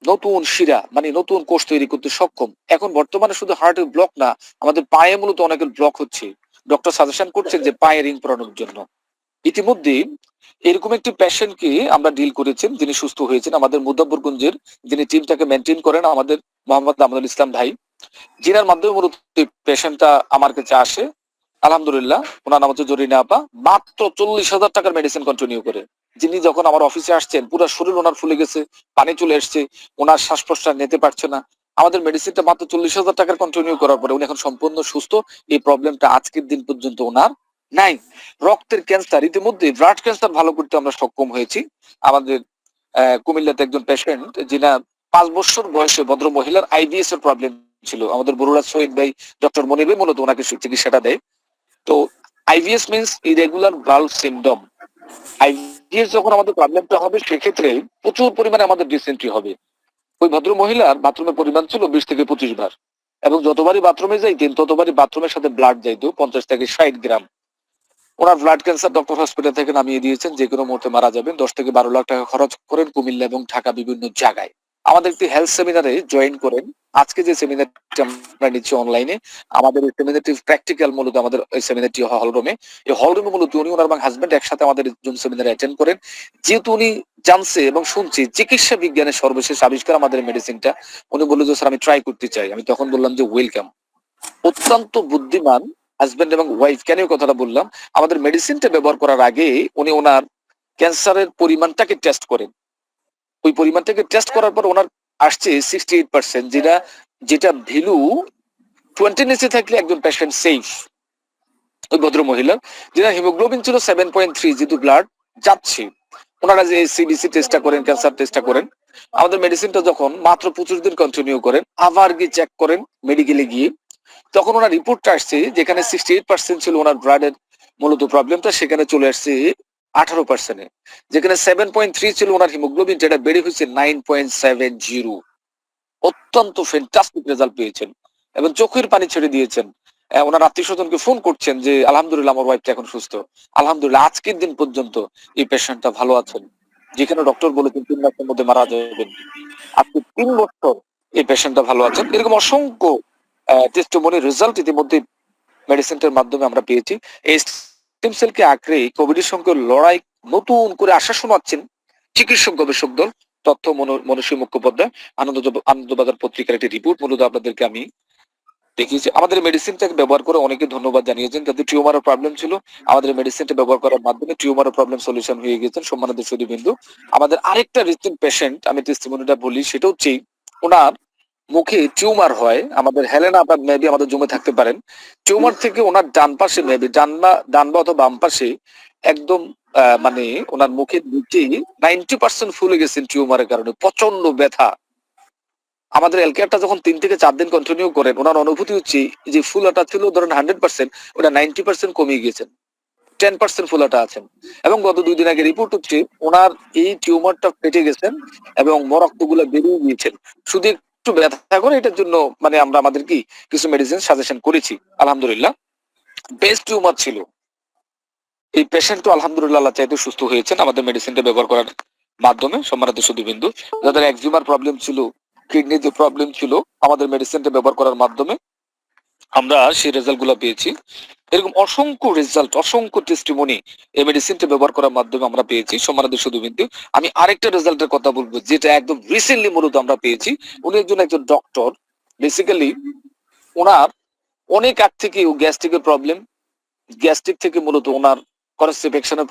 নতুন শিরা মানে নতুন কোষ তৈরি করতে সক্ষম। এখন বর্তমানে শুধু হার্টের ব্লক না, আমাদের পায়ে মূলত অনেকের ব্লক হচ্ছে। ডক্টর সাজেশন করছেন যে পায়ে রিং পরানোর জন্য। ইতিমধ্যে এরকম একটি পেশেন্টকে আমরা ডিল করেছেন, যিনি সুস্থ হয়েছেন আমাদের মুদাব্বরগঞ্জের, যিনি টিমটাকে মেনটেন করেন, আমাদের মোহাম্মদ আমনুল ইসলাম ভাই, যিনার মাধ্যমে মূলত পেশেন্টটা আমার কাছে আসে। আলহামদুলিল্লাহ, ওনার নাম হচ্ছে জরিনা আপা। মাত্র 40,000 টাকার মেডিসিন কন্টিনিউ করে, যিনি যখন আমার অফিসে আসছেন পুরো শরীর ওনার ফুলে গেছে, পানি চলে এসছে, ওনার শ্বাস প্রশ্বাস নিতে পারছে না। আমাদের মেডিসিনটা মাত্র 40,000 টাকার কন্টিনিউ করার পরে উনি এখন সম্পূর্ণ সুস্থ। এই প্রবলেমটা আজকের দিন পর্যন্ত ওনার নাই। রক্তের ক্যান্সার, ইতিমধ্যে ব্লাড ক্যান্সার ভালো করতে আমরা সক্ষম হয়েছি। আমাদের কুমিল্লাতে একজন পেশেন্ট, যিনা 5 বছর বয়সে ভদ্র মহিলার আইবিএস এর প্রবলেম ছিল, আমাদের বরুড়া শহীদ ভাই, ডক্টর মনির ভাই মূলত ওনাকে চিকিৎসাটা দেয়। তো IVs means irregular valve syndrome. IVs যখন আমাদের প্রবলেমটা হবে, সেক্ষেত্রে প্রচুর পরিমাণে আমাদের ডিসেন্ট্রি হবে। ওই ভদ্র মহিলার বাথরুমের পরিমাণ ছিল 20 থেকে 25 বার, এবং যতবারই বাথরুমে যাইতেন ততবারই বাথরুমের সাথে ব্লাড যাইতো 50 থেকে 60 গ্রাম। ওনার ব্লাড ক্যান্সার ডক্টর হসপিটাল থেকে নামিয়ে দিয়েছেন, যে কোনো মুহূর্তে মারা যাবেন। 10 থেকে 12 লাখ টাকা খরচ করেন কুমিল্লা এবং ঢাকা বিভিন্ন জায়গায়। আমাদের একটি হেলথ সেমিনারে জয়েন করেন। আজকে যে সেমিনারটি আমরা নিচ্ছি অনলাইনে, আমাদের এই সেমিনারটি প্র্যাকটিক্যাল মূলত আমাদের এই সেমিনারটি হল রুমে। এই হল রুমে মূলত উনি ওনার এবং হাজবেন্ড একসাথে আমাদের জুম সেমিনারে অ্যাটেন্ড করেন। যেহেতু উনি জানছে এবং শুনছে চিকিৎসা বিজ্ঞানের সর্বশেষ আবিষ্কার আমাদের মেডিসিনটা, উনি বলল যে স্যার আমি ট্রাই করতে চাই। আমি তখন বললাম যে ওয়েলকাম। অত্যন্ত বুদ্ধিমান হাজবেন্ড এবং ওয়াইফ। কেন এই কথাটা বললাম? আমাদের মেডিসিনটা ব্যবহার করার আগে উনি ওনার ক্যান্সারের পরিমাণটাকে টেস্ট করেন। ওই পরিমাণটাকে টেস্ট করার পর ওনার আসছে 68%, যেটা ভ্যালু 20 নিচে থাকলে একজন পেশেন্ট সেফ। ওই ভদ্র মহিলা, যেটা হিমোগ্লোবিন ছিল 7.3, যেহেতু ব্লাড যাচ্ছে, ওনারা যে সিবিসি টেস্টটা করেন, ক্যান্সার টেস্টটা করেন, আমাদের মেডিসিনটা যখন মাত্র 25 দিন কন্টিনিউ করেন, আবার গিয়ে চেক করেন মেডিকেলে গিয়ে, তখন ওনার রিপোর্টটা আসছে যেখানে 68% ছিল ওনার ব্লাডের মূলত প্রবলেমটা, সেখানে চলে আসছে 18%। যেখানে 7.3 ছিল ওনার হিমোগ্লোবিন, যেটা বেড়ে হয়েছে 9.70। অত্যন্ত ফ্যান্টাস্টিক রেজাল্ট পেয়েছেন এবং চোখের পানি ছেড়ে দিয়েছেন। ওনার আত্মীয় স্বজনকে ফোন করছেন যে আলহামদুলিল্লাহ আমার ওয়াইফটা এখন সুস্থ, আলহামদুলিল্লাহ আজকের দিন পর্যন্ত এই পেশেন্টটা ভালো আছেন, যেখানে ডক্টর বলেছেন 3 মাসের মধ্যে মারা যাবেন, আজকে 3 বছর এই পেশেন্টটা ভালো আছেন। এরকম অসংখ্য টেস্টিমনি রেজাল্ট ইতিমধ্যে মেডিসিনটার মাধ্যমে আমরা পেয়েছি। এই স্টেম সেলকে আঁকড়ে কোভিডের সঙ্গে লড়াই নতুন করে আশা শোনাচ্ছেন চিকিৎসক গবেষক দল। তথ্য মনস্বী মুখোপাধ্যায়, আনন্দবাজার পত্রিকার একটি রিপোর্ট মূলত আপনাদেরকে আমি দেখিয়েছি। আমাদের মেডিসিনটাকে ব্যবহার করে অনেকে ধন্যবাদ জানিয়েছেন, যাদের টিউমারের প্রবলেম ছিল আমাদের মেডিসিনটা ব্যবহার করার মাধ্যমে টিউমারের প্রবলেম সলিউশন হয়ে গেছেন। সম্মানিত সুধীবৃন্দু, আমাদের আরেকটা রিসেন্ট পেশেন্ট, আমি টেস্টিমনিটা বলি, সেটা হচ্ছে ওনার মুখে টিউমার হয়। আমাদের হেলেনা, আপনার মেবি আমাদের জমে থাকতে পারেন। টিউমার থেকে ওনার ডান পাশে মেবি ডান বা অথবা বাম পাশে একদম মানে ওনার মুখের নিচে 90% ফুলে গেছেন টিউমারের কারণে, প্রচন্ড ব্যথা। আমাদের এলকেয়ারটা যখন 3 থেকে 4 দিন কন্টিনিউ করেন, ওনার অনুভূতি হচ্ছে যে ফুলাটা ছিল ধরেন 100%, ওটা 90% কমিয়ে গেছেন, 10% ফুলাটা আছেন। এবং গত 2 দিন আগে রিপোর্ট হচ্ছে ওনার এই টিউমারটা ফেটে গেছেন এবং রক্তগুলো বেরিয়ে গিয়েছেন। শুধু একটু ব্যথা করে, এটার জন্য মানে আমরা আমাদের কি কিছু মেডিসিন সাজেশন করেছি। আলহামদুলিল্লাহ বেস্ট টিউমার ছিল। এই পেশেন্টও আলহামদুলিল্লাহ আল্লাহ চাইতে সুস্থ হয়েছেন আমাদের মেডিসিনটা ব্যবহার করার মাধ্যমে। সম্মানিত সুধীবৃন্দু, যাদের একজিমার প্রবলেম ছিল, কিডনিতে প্রবলেম ছিল, আমাদের মেডিসিনটা ব্যবহার করার মাধ্যমে আমরা সেই রেজাল্ট গুলো পেয়েছি। এরকম অসংখ্য রেজাল্ট, অসংখ্য টেস্টিমনি এই মেডিসিনটা ব্যবহার করার মাধ্যমে আমরা পেয়েছি। সম্মানিত সুধীবৃন্দু, আমি আরেকটা রেজাল্টের কথা বলবো, যেটা একদম রিসেন্টলি মূলত আমরা পেয়েছি। উনি একজন ডক্টর। বেসিক্যালি ওনার অনেক আগ থেকে গ্যাস্ট্রিকের প্রবলেম, গ্যাস্ট্রিক থেকে মূলত ওনার কনস্টিপেশনের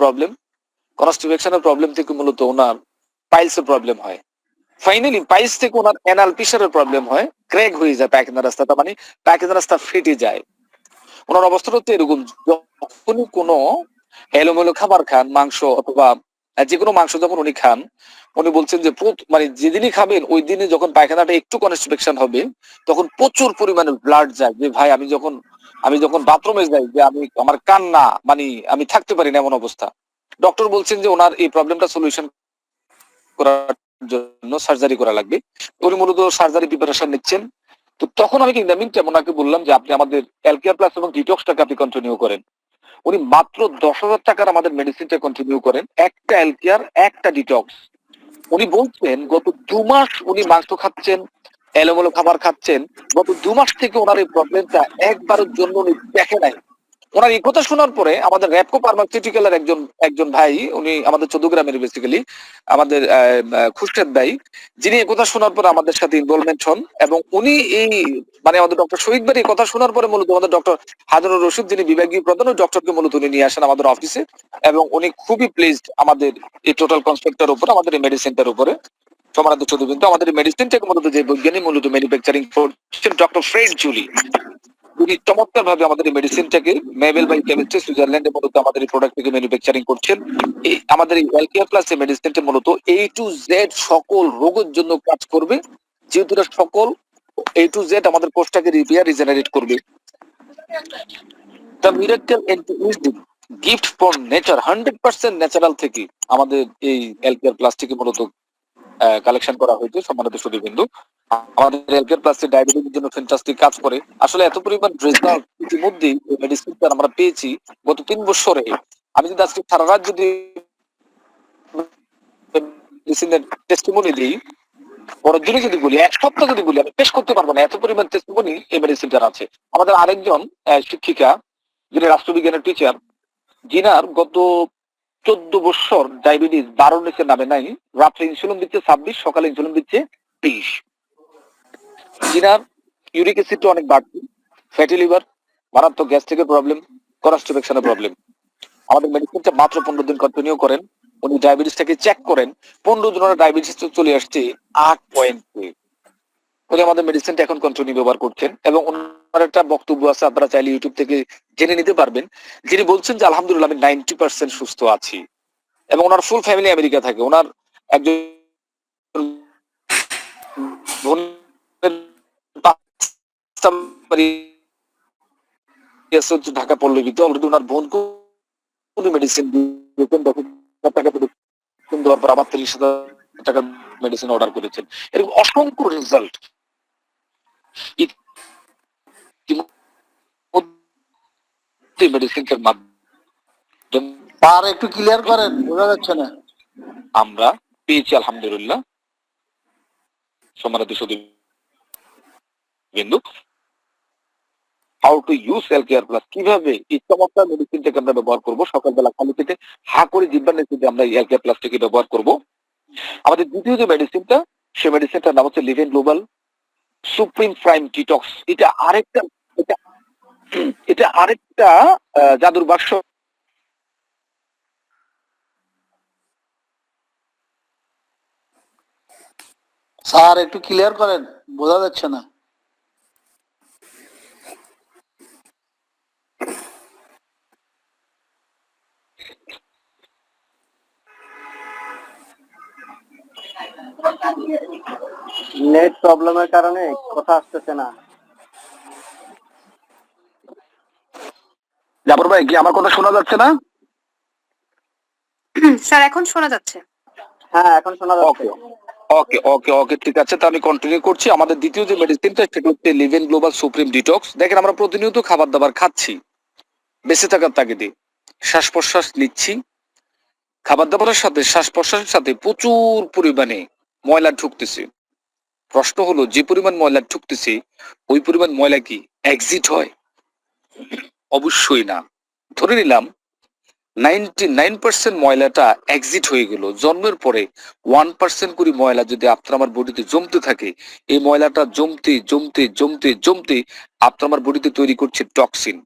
প্রবলেম থেকে মূলত ওনার পাইলসের প্রবলেম হয়। ফাইনালি পাইলস থেকে ওনার অ্যানাল পিসারের প্রবলেম হয়, ক্র্যাক হয়ে যায় পায়খানা রাস্তাটা, মানে পায়খানা রাস্তা ফেটে যায়। ওনার অবস্থাটা হচ্ছে এরকম, যখনই কোনো এলোমেলো খাবার খান, মাংস অথবা যে কোনো মাংস যখন উনি খান, উনি বলছেন যে মানে যেদিনই খাবেন ওই দিনে যখন পায়খানাটা একটু কনস্টিপেশন হবে, তখন প্রচুর পরিমাণে ব্লাড যায়। যে ভাই আমি যখন বাথরুমে যাই, যে আমার কান্না, মানে আমি থাকতে পারি না এমন অবস্থা। ডক্টর বলছেন যে ওনার এই প্রবলেমটা সলিউশন করার জন্য সার্জারি করা লাগবে। উনি মূলত সার্জারি প্রিপারেশন নিচ্ছেন। তো তখন আমি কি ওনাকে বললাম যে আপনি আমাদের এলকেয়ার প্লাস এবং ডিটক্সটাকে আপনি কন্টিনিউ করেন। উনি মাত্র 10,000 টাকার আমাদের মেডিসিনটা কন্টিনিউ করেন, একটা এলকেয়ার একটা ডিটক্স। উনি বলছেন গত 2 মাস উনি মাংস খাচ্ছেন, এলোমেলো খাবার খাচ্ছেন। গত 2 মাস থেকে ওনার এই প্রবলেমটা একবারের জন্য উনি দেখে নাই। ওনার এই কথা শোনার পরে আমাদের র্যাপকো ফার্মাসিউটিক্যালের একজন ভাই, উনি আমাদের 14 গ্রামের বেসিক্যালি আমাদের খুশরাত ভাই, যিনি এই কথা শোনার পরে আমাদের সাথে ইনভলভমেন্ট হন। এবং উনি এই মানে আমাদের ডক্টর শহীদ ভাই এই কথা শোনার পরে মূলত আমাদের ডক্টর হারুনুর রশিদ, যিনি বিভাগীয় প্রধান, ওই ডক্টরকে মূলত উনি নিয়ে আসেন আমাদের অফিসে। এবং উনি খুবই প্লেজড আমাদের এই টোটাল কনসেপ্টটার উপরে, আমাদের এই মেডিসিনটার উপরে। সমারাধ্য চৌধুরী, কিন্তু আমাদের এই মেডিসিনটাকে মূলত যে বৈজ্ঞানিক মূলত ম্যানুফ্যাকচারিং করছেন ডক্টর ফ্রেড জুলি, উনি চমৎকার ভাবে আমাদের এই মেডিসিনটাকে মেবেল বাই কেমিস্ট্রি সুইজারল্যান্ডে মূলত আমাদের এই প্রোডাক্টটিকে ম্যানুফ্যাকচারিং করছেন। এই আমাদের এই এলকেয়ার প্লাস এই মেডিসিনটা মূলত A to Z সকল রোগের জন্য কাজ করবে, যেহেতু এটা সকল A to Z আমাদের কোষটাকে রিজেনারেট করবে। The miracle gift for nature, 100% natural থেকে আমাদের এই এলকেয়ার প্লাস্টিকে মূলত কালেকশন করা হয়েছে। সম্মানিত সুধীবৃন্দু, আমাদের এলকেয়ার প্লাস্টিক ডায়াবেটিসের জন্য ফ্যান্টাস্টিক কাজ করে। আসলে এত পরিমাণ রেজাল্ট ইতিমধ্যেই মেডিসিনটা আমরা পেয়েছি গত 3 বছরে। আমি যদি আজকে সারা রাত যদি মেডিসিনের টেস্টিমনি দিই, পরের দিনে যদি বলি, এক সপ্তাহ যদি বলি, আমি পেশ করতে পারবো না, এত পরিমাণ টেস্টিমনি এই মেডিসিনটার আছে। আমাদের আরেকজন শিক্ষিকা, যিনি রাষ্ট্রবিজ্ঞানের টিচার, যিনার গত 14 বছর ডায়াবেটিস 12 নিচে নামে নাই, রাত্রে ইনসুলিন দিচ্ছে 26, সকালে ইনসুলিন দিচ্ছে 20। যিনার ইউরিক অ্যাসিডটা অনেক বাড়তি, ফ্যাটি লিভার, মারাত্মক গ্যাস্ট্রিকের প্রবলেম, কনস্টিপেশনের প্রবলেম। আমাদের মেডিসিনটা মাত্র 15 দিন কন্টিনিউ করেন, উনি ডায়াবেটিসটাকে চেক করেন, 15 দিনের ডায়াবেটিস চলে আসছে 8 পয়েন্টে। উনি আমাদের মেডিসিনটা এখন কন্টিনিউ ব্যবহার করছেন, এবং ওনার একটা বক্তব্য আছে, আপনারা চাইলে ইউটিউব থেকে জেনে নিতে পারবেন। যিনি বলছেন যে আলহামদুলিল্লাহ আমি 90% সুস্থ আছি, এবং ওনার ফুল ফ্যামিলি আমেরিকা থাকে। ওনার একজন বোনের পাঁচটা বাড়ি আছে হচ্ছে ঢাকা পল্লবীতে। অলরেডি ওনার বোনকে উনি মেডিসিন দিয়েছেন, 10,000 টাকা মেডিসিন দেওয়ার পর আবার 30,000 টাকার মেডিসিন অর্ডার করেছেন। এরকম অসংখ্য রেজাল্ট ইতিমধ্যে মেডিসিনের মাধ্যমে আর একটু ক্লিয়ার করেন, বোঝা যাচ্ছে না। আমরা পেয়েছি আলহামদুলিল্লাহ। সম্মানিত সুধীবৃন্দ, how to use health care plus, কিভাবে এই চমৎকার মেডিসিনটাকে আমরা ব্যবহার করবো। সকালবেলা খালি পেটে হা করে জিব্বার নিচে আমরা এই হেলথ কেয়ার প্লাসটাকে ব্যবহার করবো। আমাদের দ্বিতীয় যে মেডিসিনটা, সে মেডিসিনটার নাম হচ্ছে লিভেন গ্লোবাল সুপ্রিম প্রাইম ডিটক্স। এটা আরেকটা এটা আরেকটা জাদুর বাক্স। স্যার একটু ক্লিয়ার করেন, বোঝা যাচ্ছে না। নেট প্রবলেমের কারণে কথা আসতেছে না। জাফর ভাই, কি আমার কথা শোনা যাচ্ছে না? স্যার এখন শোনা যাচ্ছে। হ্যাঁ, এখন শোনা যাচ্ছে। ওকে ওকে ওকে ঠিক আছে, তো আমি কন্টিনিউ করছি। আমাদের দ্বিতীয় যে মেডিসিনটা, সেটা হচ্ছে লিভেন গ্লোবাল সুপ্রিম ডিটক্স। দেখেন, আমরা প্রতিনিয়ত খাবার দাবার খাচ্ছি বেঁচে থাকার তাগিদে, শ্বাস প্রশ্বাস নিচ্ছি, খাবার দাবারের সাথে শ্বাস প্রশ্বাসের সাথে প্রচুর পরিমাণে ময়লা ঢুকতেছে। প্রশ্ন হলো, যে পরিমাণ ময়লা ঢুকতেছে, ওই পরিমাণ ময়লা কি এক্সিট হয়? অবশ্যই না। ধরে নিলাম 99% ময়লাটা এক্সিট হয়ে গেল, জন্মের পরে 1% করে ময়লা যদি আপনার আমার বডিতে জমতে থাকে, এই ময়লাটা জমতে জমতে জমতে জমতে আপনার আমার বডিতে তৈরি করছে টক্সিন।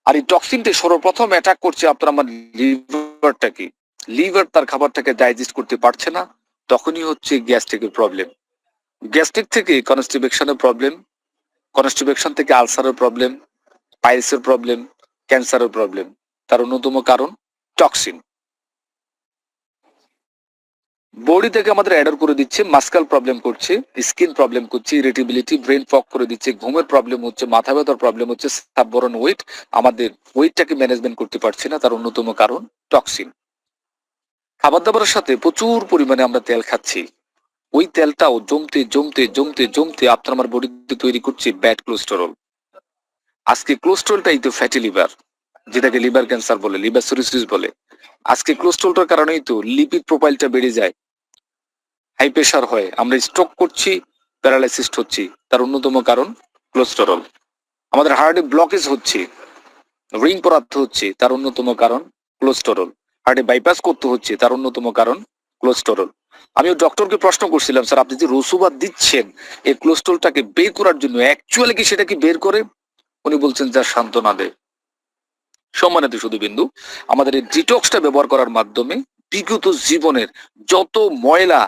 আর এই টক্সিনটা সর্বপ্রথম অ্যাটাক করছে আপনার আমার লিভারটাকে। লিভার তার খাবারটাকে ডাইজেস্ট করতে পারছে না, তখনই হচ্ছে গ্যাস্ট্রিকের প্রবলেম। গ্যাস্ট্রিক থেকে কনস্টিপেশনের প্রবলেম, কনস্টিপেশন থেকে আলসারের প্রবলেম, পাইলসের প্রবলেম, ক্যান্সারের প্রবলেম। তার অন্যতম কারণ টক্সিন। বডি থেকে আমাদের অ্যাডার করে দিচ্ছে, মাস্কাল প্রবলেম করছে, স্কিন প্রবলেম করছে, ইরিটেবিলিটি, ব্রেন ফগ করে দিচ্ছে, ঘুমের প্রবলেম হচ্ছে, মাথা ব্যথার প্রবলেম হচ্ছে, সাববরণ ওয়েট, আমাদের ওয়েটটাকে ম্যানেজমেন্ট করতে পারছি না। তার অন্যতম কারণ টক্সিন। খাবার দাবারের সাথে প্রচুর পরিমাণে আমরা তেল খাচ্ছি, ওই তেলটাও জমতে জমতে জমতে জমতে আপনার আমার বডিতে তৈরি করছে ব্যাড কোলেস্টেরল। আজকে কোলেস্টেরলটাই তো ফ্যাটি লিভার, যেটাকে লিভার ক্যান্সার বলে, লিভার সিরোসিস বলে। আজকে কোলেস্টেরলটার কারণেই তো লিপিড প্রোফাইলটা বেড়ে যায়, হাই প্রেশার হয়, আমরা স্ট্রোক করছি, প্যারালাইসিস হচ্ছি। তার অন্যতম কারণ কোলেস্টেরল। আমাদের হার্টে ব্লকেজ হচ্ছে, রিং পরাতে হচ্ছে, তার অন্যতম কারণ কোলেস্টেরল। হার্টে বাইপাস করতে হচ্ছে, তার অন্যতম কারণ কোলেস্টেরল। আমি ডক্টরকে প্রশ্ন করছিলাম, স্যার আপনি যে রসুবাদ দিচ্ছেন এই কোলেস্টেরলটাকে বের করার জন্য, অ্যাকচুয়ালি কি সেটা কি বের করে? উনি বলছেন যা সান্ত্বনা দেয়। সম্মানিত সুধীবৃন্দু, আমাদের এই ডিটক্সটা ব্যবহার করার মাধ্যমে বিগত জীবনের যত ময়লা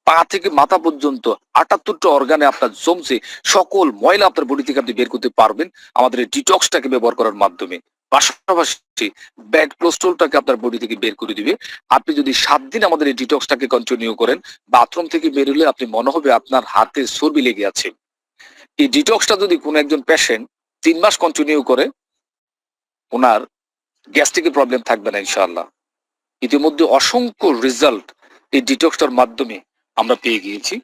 পা থেকে মাথা পর্যন্ত 78টা অর্গানে আপনার জমছে, সকল ময়লা আপনার বডি থেকে আপনি বের করতে পারবেন আমাদের এই ডিটক্সটাকে ব্যবহার করার মাধ্যমে। পাশাপাশি ব্যাড কোলেস্টেরলটাকে আপনার বডি থেকে বের করে দিবে। আপনি যদি 7 দিন আমাদের এই ডিটক্সটাকে কন্টিনিউ করেন, বাথরুম থেকে বেরোলে আপনি মনে হবে আপনার হাতে চর্বি লেগে আছে। এই ডিটক্সটা যদি কোনো একজন পেশেন্ট 3 মাস কন্টিনিউ করে, ওনার গ্যাস্ট্রিকের প্রবলেম থাকবে না ইনশাআল্লাহ। ইতিমধ্যে অসংখ্য রেজাল্ট এই ডিটক্সটার মাধ্যমে আমরা পেয়ে গিয়েছি।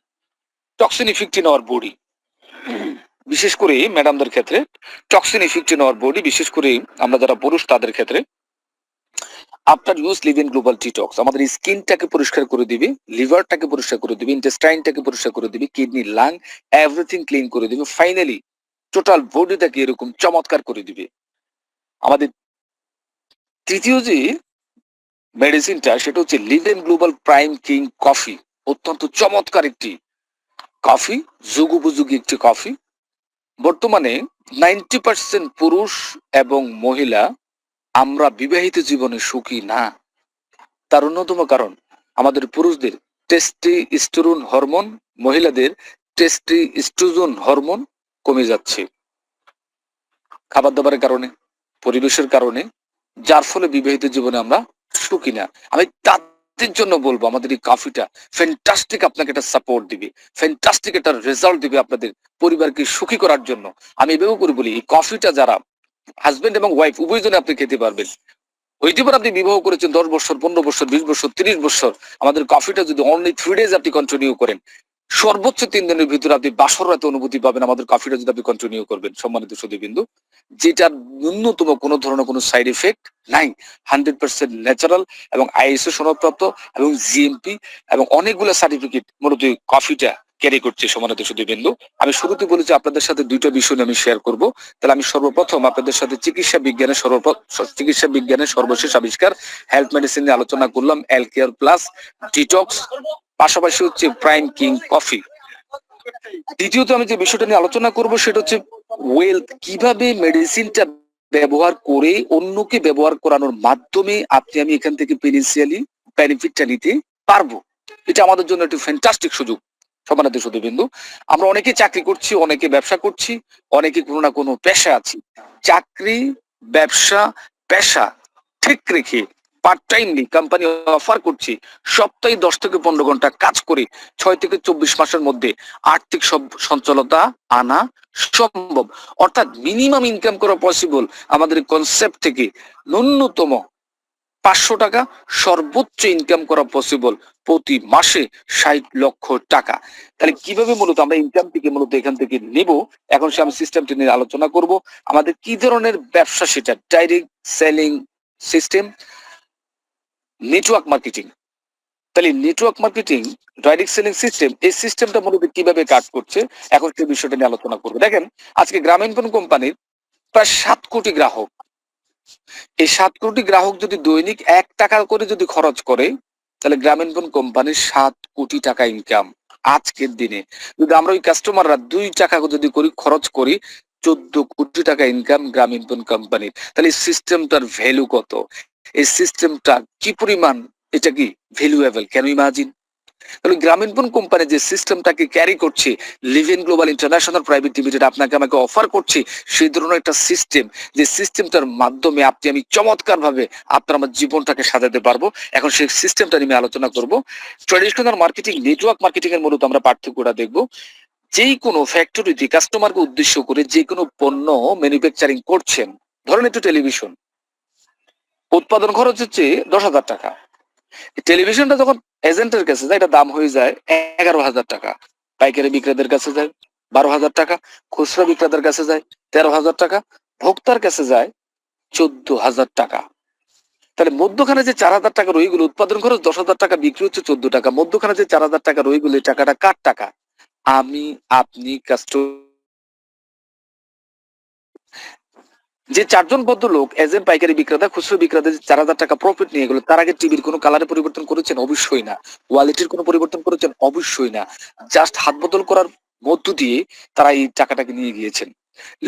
Toxin effect in our body, বিশেষ করে ম্যাডামদের ক্ষেত্রে toxin effect in our body, বিশেষ করে আমরা যারা পুরুষ তাদের ক্ষেত্রে after use living global detox আমাদের স্কিনটাকে পরিষ্কার করে দিবে, লিভারটাকে পরিষ্কার করে দিবে, ইন্টেস্টাইনটাকে পরিষ্কার করে দিবে, কিডনি, লাং, এভরিথিং ক্লিন করে দিবে, ফাইনালি টোটাল বডিটাকে এরকম চমৎকার করে দিবে। আমাদের তৃতীয় যে মেডিসিনটা সেটা হচ্ছে লিভেন গ্লোবাল প্রাইম কিং কফি। অত্যন্ত চমৎকার একটি কফি, যুগোপযোগী একটি কফি। বর্তমানে 90% পুরুষ এবং মহিলা আমরা বিবাহিত জীবনে সুখী না। তার অন্যতম কারণ আমাদের পুরুষদের টেস্টোস্টেরন হরমোন, মহিলাদের টেস্টোস্টেরন হরমোন কমে যাচ্ছে খাবার দাবারের কারণে, পরিবেশের কারণে, যার ফলে বিবাহিত জীবনে আমরা সুখী না। আমি তাদের জন্য বলবো আমাদের এই কফিটা ফ্যান্টাস্টিক, আপনাকে একটা সাপোর্ট দিবে, ফ্যান্টাস্টিক একটা রেজাল্ট দিবে আপনাদের পরিবারকে সুখী করার জন্য। আমি এভাবে করে বলি, এই কফিটা যারা হাজবেন্ড এবং ওয়াইফ উভয়জনে আপনি খেতে পারবেন। হইতে পারে আপনি বিবাহ করেছেন 10 বছর, 15 বছর, 20 বছর, 30 বছর, আমাদের কফিটা যদি অনলি 3 ডেজ আপনি কন্টিনিউ করেন, সর্বোচ্চ 3 দিনের ভিতরে আপনি বাসর রাতে অনুভূতি পাবেন আমাদের কফিটা যদি আপনি কন্টিনিউ করবেন, সম্মানিত সুধীবৃন্দ। যেটার ন্যূনতম কোনো ধরনের কোনো সাইড এফেক্ট নাই, 100% ন্যাচারাল এবং আইএসও সনদপ্রাপ্ত এবং জিএমপি এবং অনেকগুলো সার্টিফিকেট মূলত এই কফিটা ক্যারি করছে। সম্মানিত সুধীবৃন্দ, আমি শুরুতে বলেছি আপনাদের সাথে দুইটা বিষয় নিয়ে আমি শেয়ার করব। তাহলে আমি সর্বপ্রথম আপনাদের সাথে চিকিৎসা বিজ্ঞানের সর্বশেষ আবিষ্কার হেলথ মেডিসিন নিয়ে আলোচনা করলাম, এল কেয়ার প্লাস ডিটক্স, পাশাপাশি হচ্ছে প্রাইম কিং কফি। দ্বিতীয়ত আমি যে বিষয়টা নিয়ে আলোচনা করব সেটা হচ্ছে ওয়েলথ, কিভাবে মেডিসিনটা ব্যবহার করে অন্যকে ব্যবহার করানোর মাধ্যমে আপনি আমি এখান থেকে ফিনান্সিয়ালি বেনিফিটটা নিতে পারবো। এটা আমাদের জন্য একটি ফ্যান্টাস্টিক সুযোগ। সম্মানিত সুধীবৃন্দু, আমরা অনেকে চাকরি করছি, অনেকে ব্যবসা করছি, অনেকে কোনো না কোনো পেশা আছি। চাকরি, ব্যবসা, পেশা ঠিক রেখে পার্ট টাইমলি কোম্পানি অফার করছি সপ্তাহে 10 থেকে 15 ঘন্টা কাজ করে 6 থেকে 24 মাসের মধ্যে আর্থিক সচ্ছলতা আনা সম্ভব। অর্থাৎ মিনিমাম ইনকাম করা পসিবল আমাদের কনসেপ্ট থেকে। ন্যূনতম 500 টাকা, সর্বোচ্চ ইনকাম করা পসিবল প্রতি মাসে 60 লক্ষ টাকা। তাহলে কিভাবে মূলত আমরা ইনকামটিকে মূলত এখান থেকে নেব, এখন সে আমি সিস্টেমটি নিয়ে আলোচনা করব। আমাদের কি ধরনের ব্যবসা, সেটা direct selling system, network marketing. তাহলে network marketing, direct selling system, এই সিস্টেমটা মূলত কিভাবে কাজ করছে এখন সেই বিষয়টা নিয়ে আলোচনা করবো। দেখেন, আজকে গ্রামীণফোন কোম্পানির প্রায় 7 কোটি গ্রাহক। এই 7 কোটি গ্রাহক যদি দৈনিক 1 টাকা করে যদি খরচ করে, তাহলে গ্রামীণফোন কোম্পানির 7 কোটি টাকা ইনকাম। আজকের দিনে যদি আমরা ওই কাস্টমাররা 2 টাকা যদি করি খরচ করি, 14 কোটি টাকা ইনকাম গ্রামীণফোন কোম্পানির। তাহলে এই সিস্টেমটার ভ্যালু কত, এই সিস্টেমটা কি পরিমাণ, এটা কি ভ্যালুয়েবল, ক্যান ইউ ইমাজিন? তাহলে গ্রামীণফোন কোম্পানি যে সিস্টেমটাকে ক্যারি করছে, Liven Global International Private limited আপনাকে আমাকে অফার করছে সেই ধরনের একটা সিস্টেম, যে সিস্টেমটার মাধ্যমে আপনি আমি চমৎকার ভাবে আপনার আমার জীবনটাকে সাজাতে পারবো। এখন সেই সিস্টেমটা নিয়ে আলোচনা করব। ট্রেডিশনাল মার্কেটিং, নেটওয়ার্ক মার্কেটিং এর মূলত আমরা পার্থক্যটা দেখবো। যেই কোনো ফ্যাক্টরিতে কাস্টমারকে উদ্দেশ্য করে যে কোনো পণ্য ম্যানুফ্যাকচারিং করছেন, ধরেন একটু টেলিভিশন, উৎপাদন খরচ হচ্ছে 10,000 টাকা। টেলিভিশনটা যখন এজেন্টের কাছে যায়, এটা দাম হয়ে যায় 11,000 টাকা। পাইকারি বিক্রেতাদের কাছে যায় 12,000 টাকা, খুচরা বিক্রেতার কাছে যায় 13,000 টাকা, ভোক্তার কাছে যায় 14,000 টাকা। তাহলে মধ্যখানে যে 4,000 টাকা রয়ে গেল, উৎপাদন খরচ 10,000 টাকা, বিক্রি হচ্ছে 14 টাকা, মধ্যখানে যে 4,000 টাকা রয়ে গেল, এই টাকাটা কার টাকা? আমি, আপনি, কাস্টমার। যে 4 জন ভদ্রলোক এজেন্ট, পাইকারি বিক্রেতা, খুচরো বিক্রেতা, যে 4,000 টাকা প্রফিট নিয়ে গেল, তার আগে টিভির কোনো কালারে পরিবর্তন করেছেন? অবশ্যই না। কোয়ালিটির কোনো পরিবর্তন করেছেন? অবশ্যই না। জাস্ট হাত বদল করার মধ্য দিয়ে তারা এই টাকাটাকে নিয়ে গিয়েছেন।